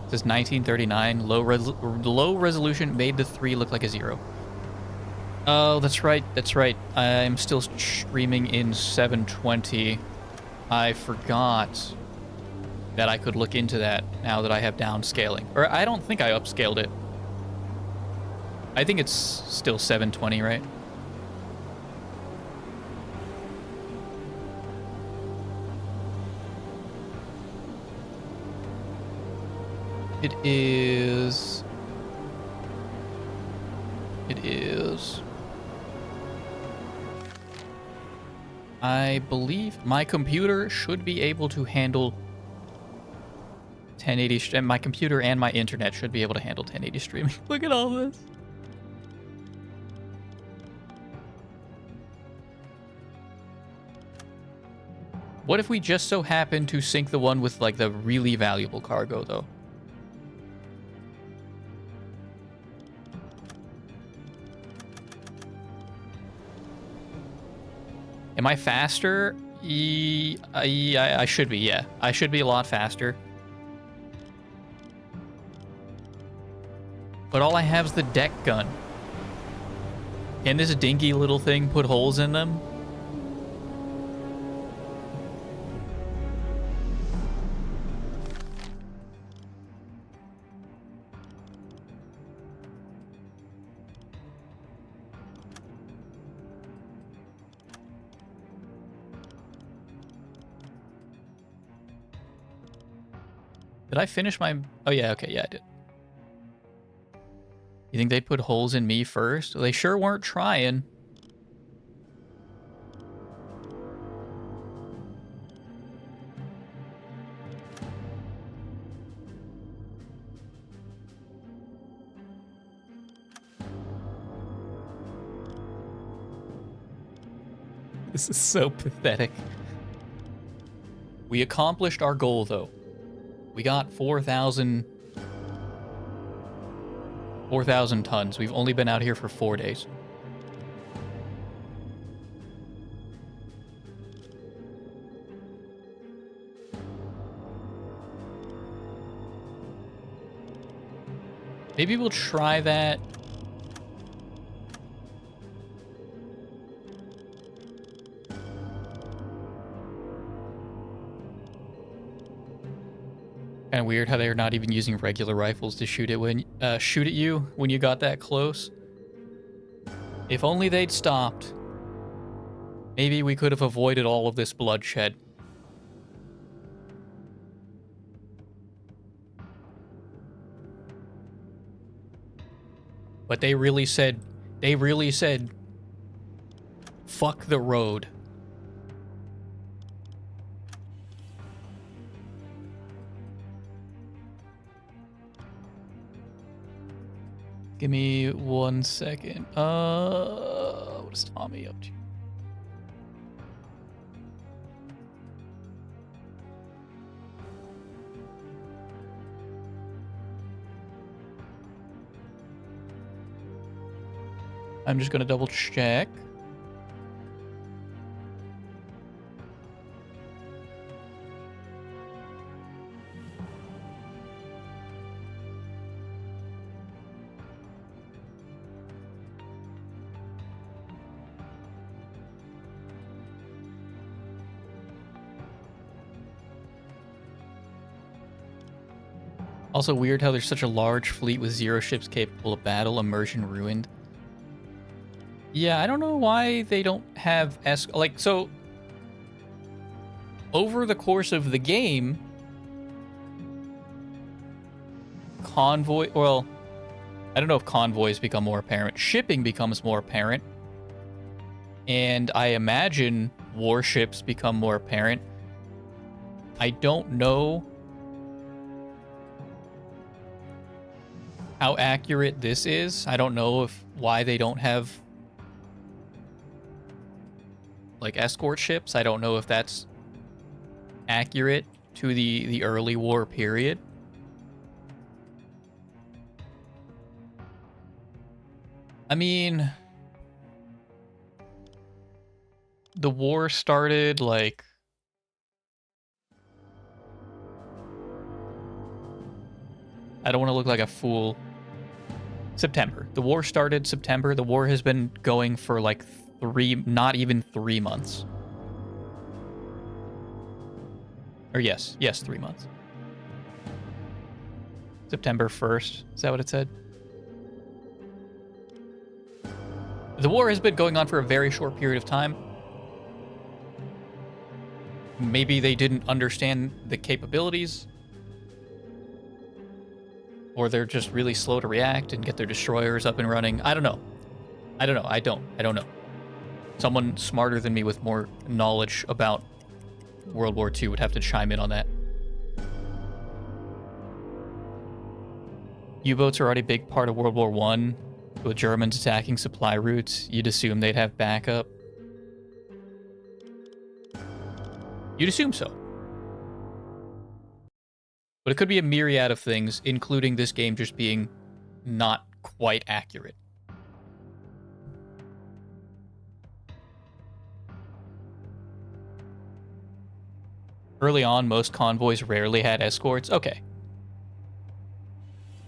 This is 1939. Low resolution made the 3 look like a 0. Oh, that's right. That's right. I'm still streaming in 720. I forgot that I could look into that now that I have downscaling. Or I don't think I upscaled it. I think it's still 720, right? It is... I believe my computer should be able to handle 1080. My computer and my internet should be able to handle 1080 streaming. Look at all this. What if we just so happen to sink the one with, like, the really valuable cargo, though? Am I faster? I should be, yeah. I should be a lot faster. But all I have is the deck gun. Can this dinky little thing put holes in them? Did I finish my... Oh, yeah, okay, yeah, I did. You think they'd put holes in me first? They sure weren't trying. This is so pathetic. We accomplished our goal, though. We got 4,000 tons. We've only been out here for 4 days. Maybe we'll try that. Kind of weird how they're not even using regular rifles to shoot at you when you got that close. If only they'd stopped. Maybe we could have avoided all of this bloodshed. But they really said, fuck the road. Give me 1 second. What is Tommy up to? I'm just gonna double check. Also weird how there's such a large fleet with 0 ships capable of battle, immersion ruined. Yeah, I don't know why they don't have so over the course of the game, convoy, well, I don't know if convoys become more apparent. Shipping becomes more apparent. And I imagine warships become more apparent. I don't know how accurate this is. I don't know why they don't have like escort ships. I don't know if that's accurate to the early war period. I mean, the war started like I don't want to look like a fool. September. The war started September. The war has been going for like not even 3 months. Or yes, 3 months. September 1st. Is that what it said? The war has been going on for a very short period of time. Maybe they didn't understand the capabilities. Or they're just really slow to react and get their destroyers up and running. I don't know. I don't know. Someone smarter than me with more knowledge about World War II would have to chime in on that. U-boats are already a big part of World War I. With Germans attacking supply routes, you'd assume they'd have backup. You'd assume so. But it could be a myriad of things, including this game just being not quite accurate. Early on, most convoys rarely had escorts. Okay.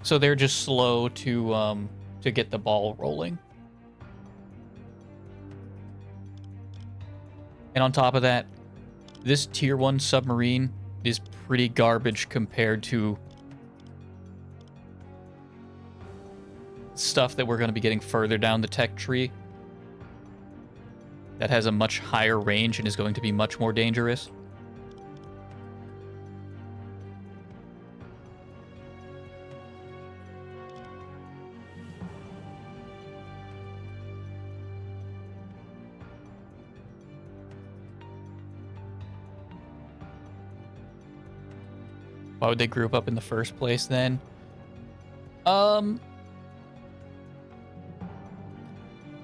So they're just slow to get the ball rolling. And on top of that, this tier 1 submarine is pretty garbage compared to stuff that we're going to be getting further down the tech tree that has a much higher range and is going to be much more dangerous. Why would they group up in the first place then? I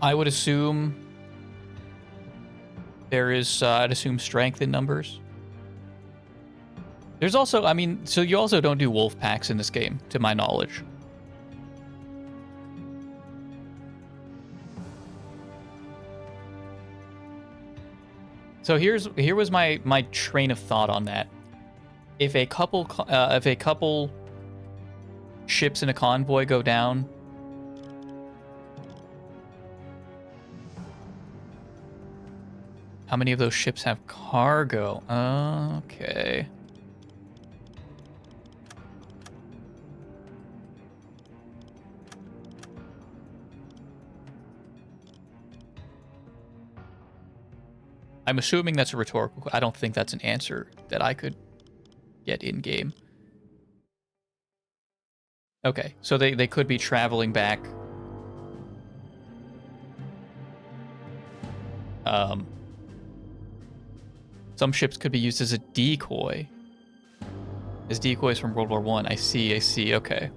would assume there is, I'd assume strength in numbers. There's also, I mean, so you also don't do wolf packs in this game, to my knowledge. So here was my train of thought on that. If a couple ships in a convoy go down, how many of those ships have cargo? Okay. I'm assuming that's a rhetorical. I don't think that's an answer that I could get in game. Okay, so they could be traveling back. Some ships could be used as a decoy. As decoys from World War One. I see, okay.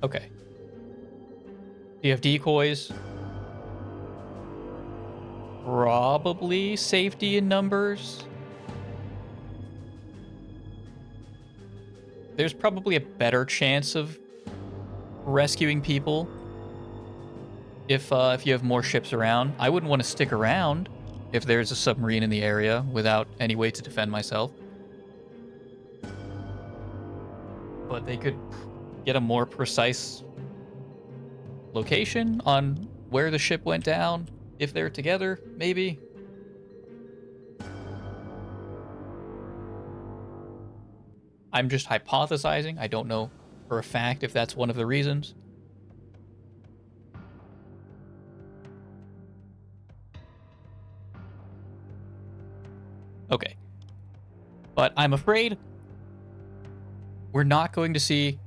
Okay. Do you have decoys? Probably safety in numbers. There's probably a better chance of rescuing people if you have more ships around. I wouldn't want to stick around if there's a submarine in the area without any way to defend myself. But they could get a more precise location on where the ship went down if they're together, maybe. I'm just hypothesizing. I don't know for a fact if that's one of the reasons. Okay. But I'm afraid we're not going to see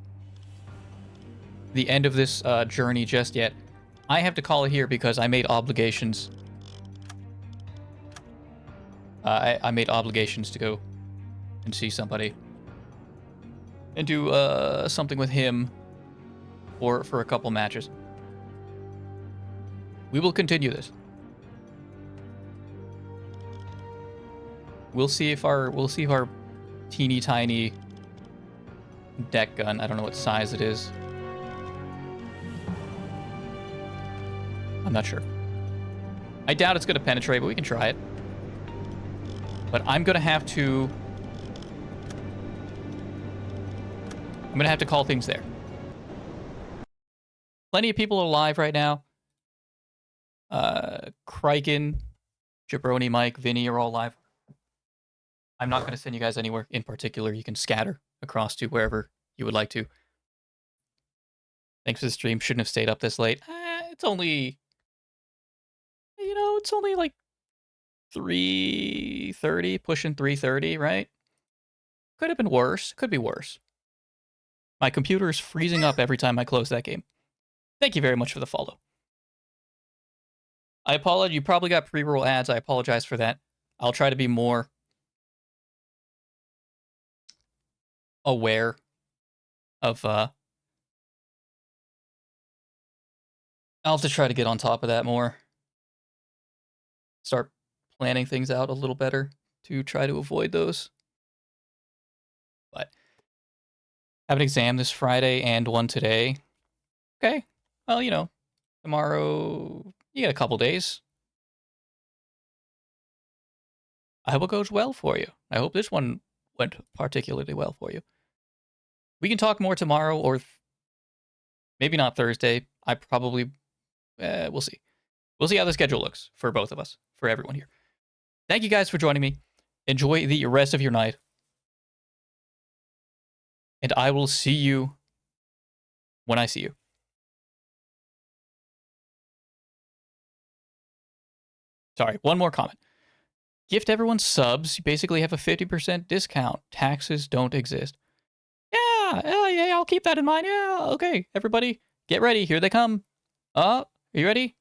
the end of this journey just yet. I have to call it here because I made obligations. I made obligations to go and see somebody and do something with him for a couple matches. We will continue this. We'll see if our teeny tiny deck gun, I don't know what size it is. I'm not sure. I doubt it's going to penetrate, but we can try it. But I'm going to have to call things there. Plenty of people alive right now. Kriken, Jabroni, Mike, Vinny are all live. I'm not going to send you guys anywhere in particular. You can scatter across to wherever you would like to. Thanks for the stream. Shouldn't have stayed up this late. It's only, it's only like 3:30, pushing 3:30, right? Could have been worse. Could be worse. My computer is freezing up every time I close that game. Thank you very much for the follow. I apologize. You probably got pre-roll ads. I apologize for that. I'll try to be more aware of I'll have to try to get on top of that more. Start planning things out a little better to try to avoid those. But I have an exam this Friday and one today. Okay. Well, tomorrow you get a couple days. I hope it goes well for you. I hope this one went particularly well for you. We can talk more tomorrow or maybe not Thursday. I probably, we'll see. We'll see how the schedule looks for both of us, for everyone here. Thank you guys for joining me. Enjoy the rest of your night. And I will see you when I see you. Sorry, one more comment. Gift everyone subs. You basically have a 50% discount. Taxes don't exist. Yeah, I'll keep that in mind. Yeah, okay. Everybody, get ready. Here they come. Are you ready?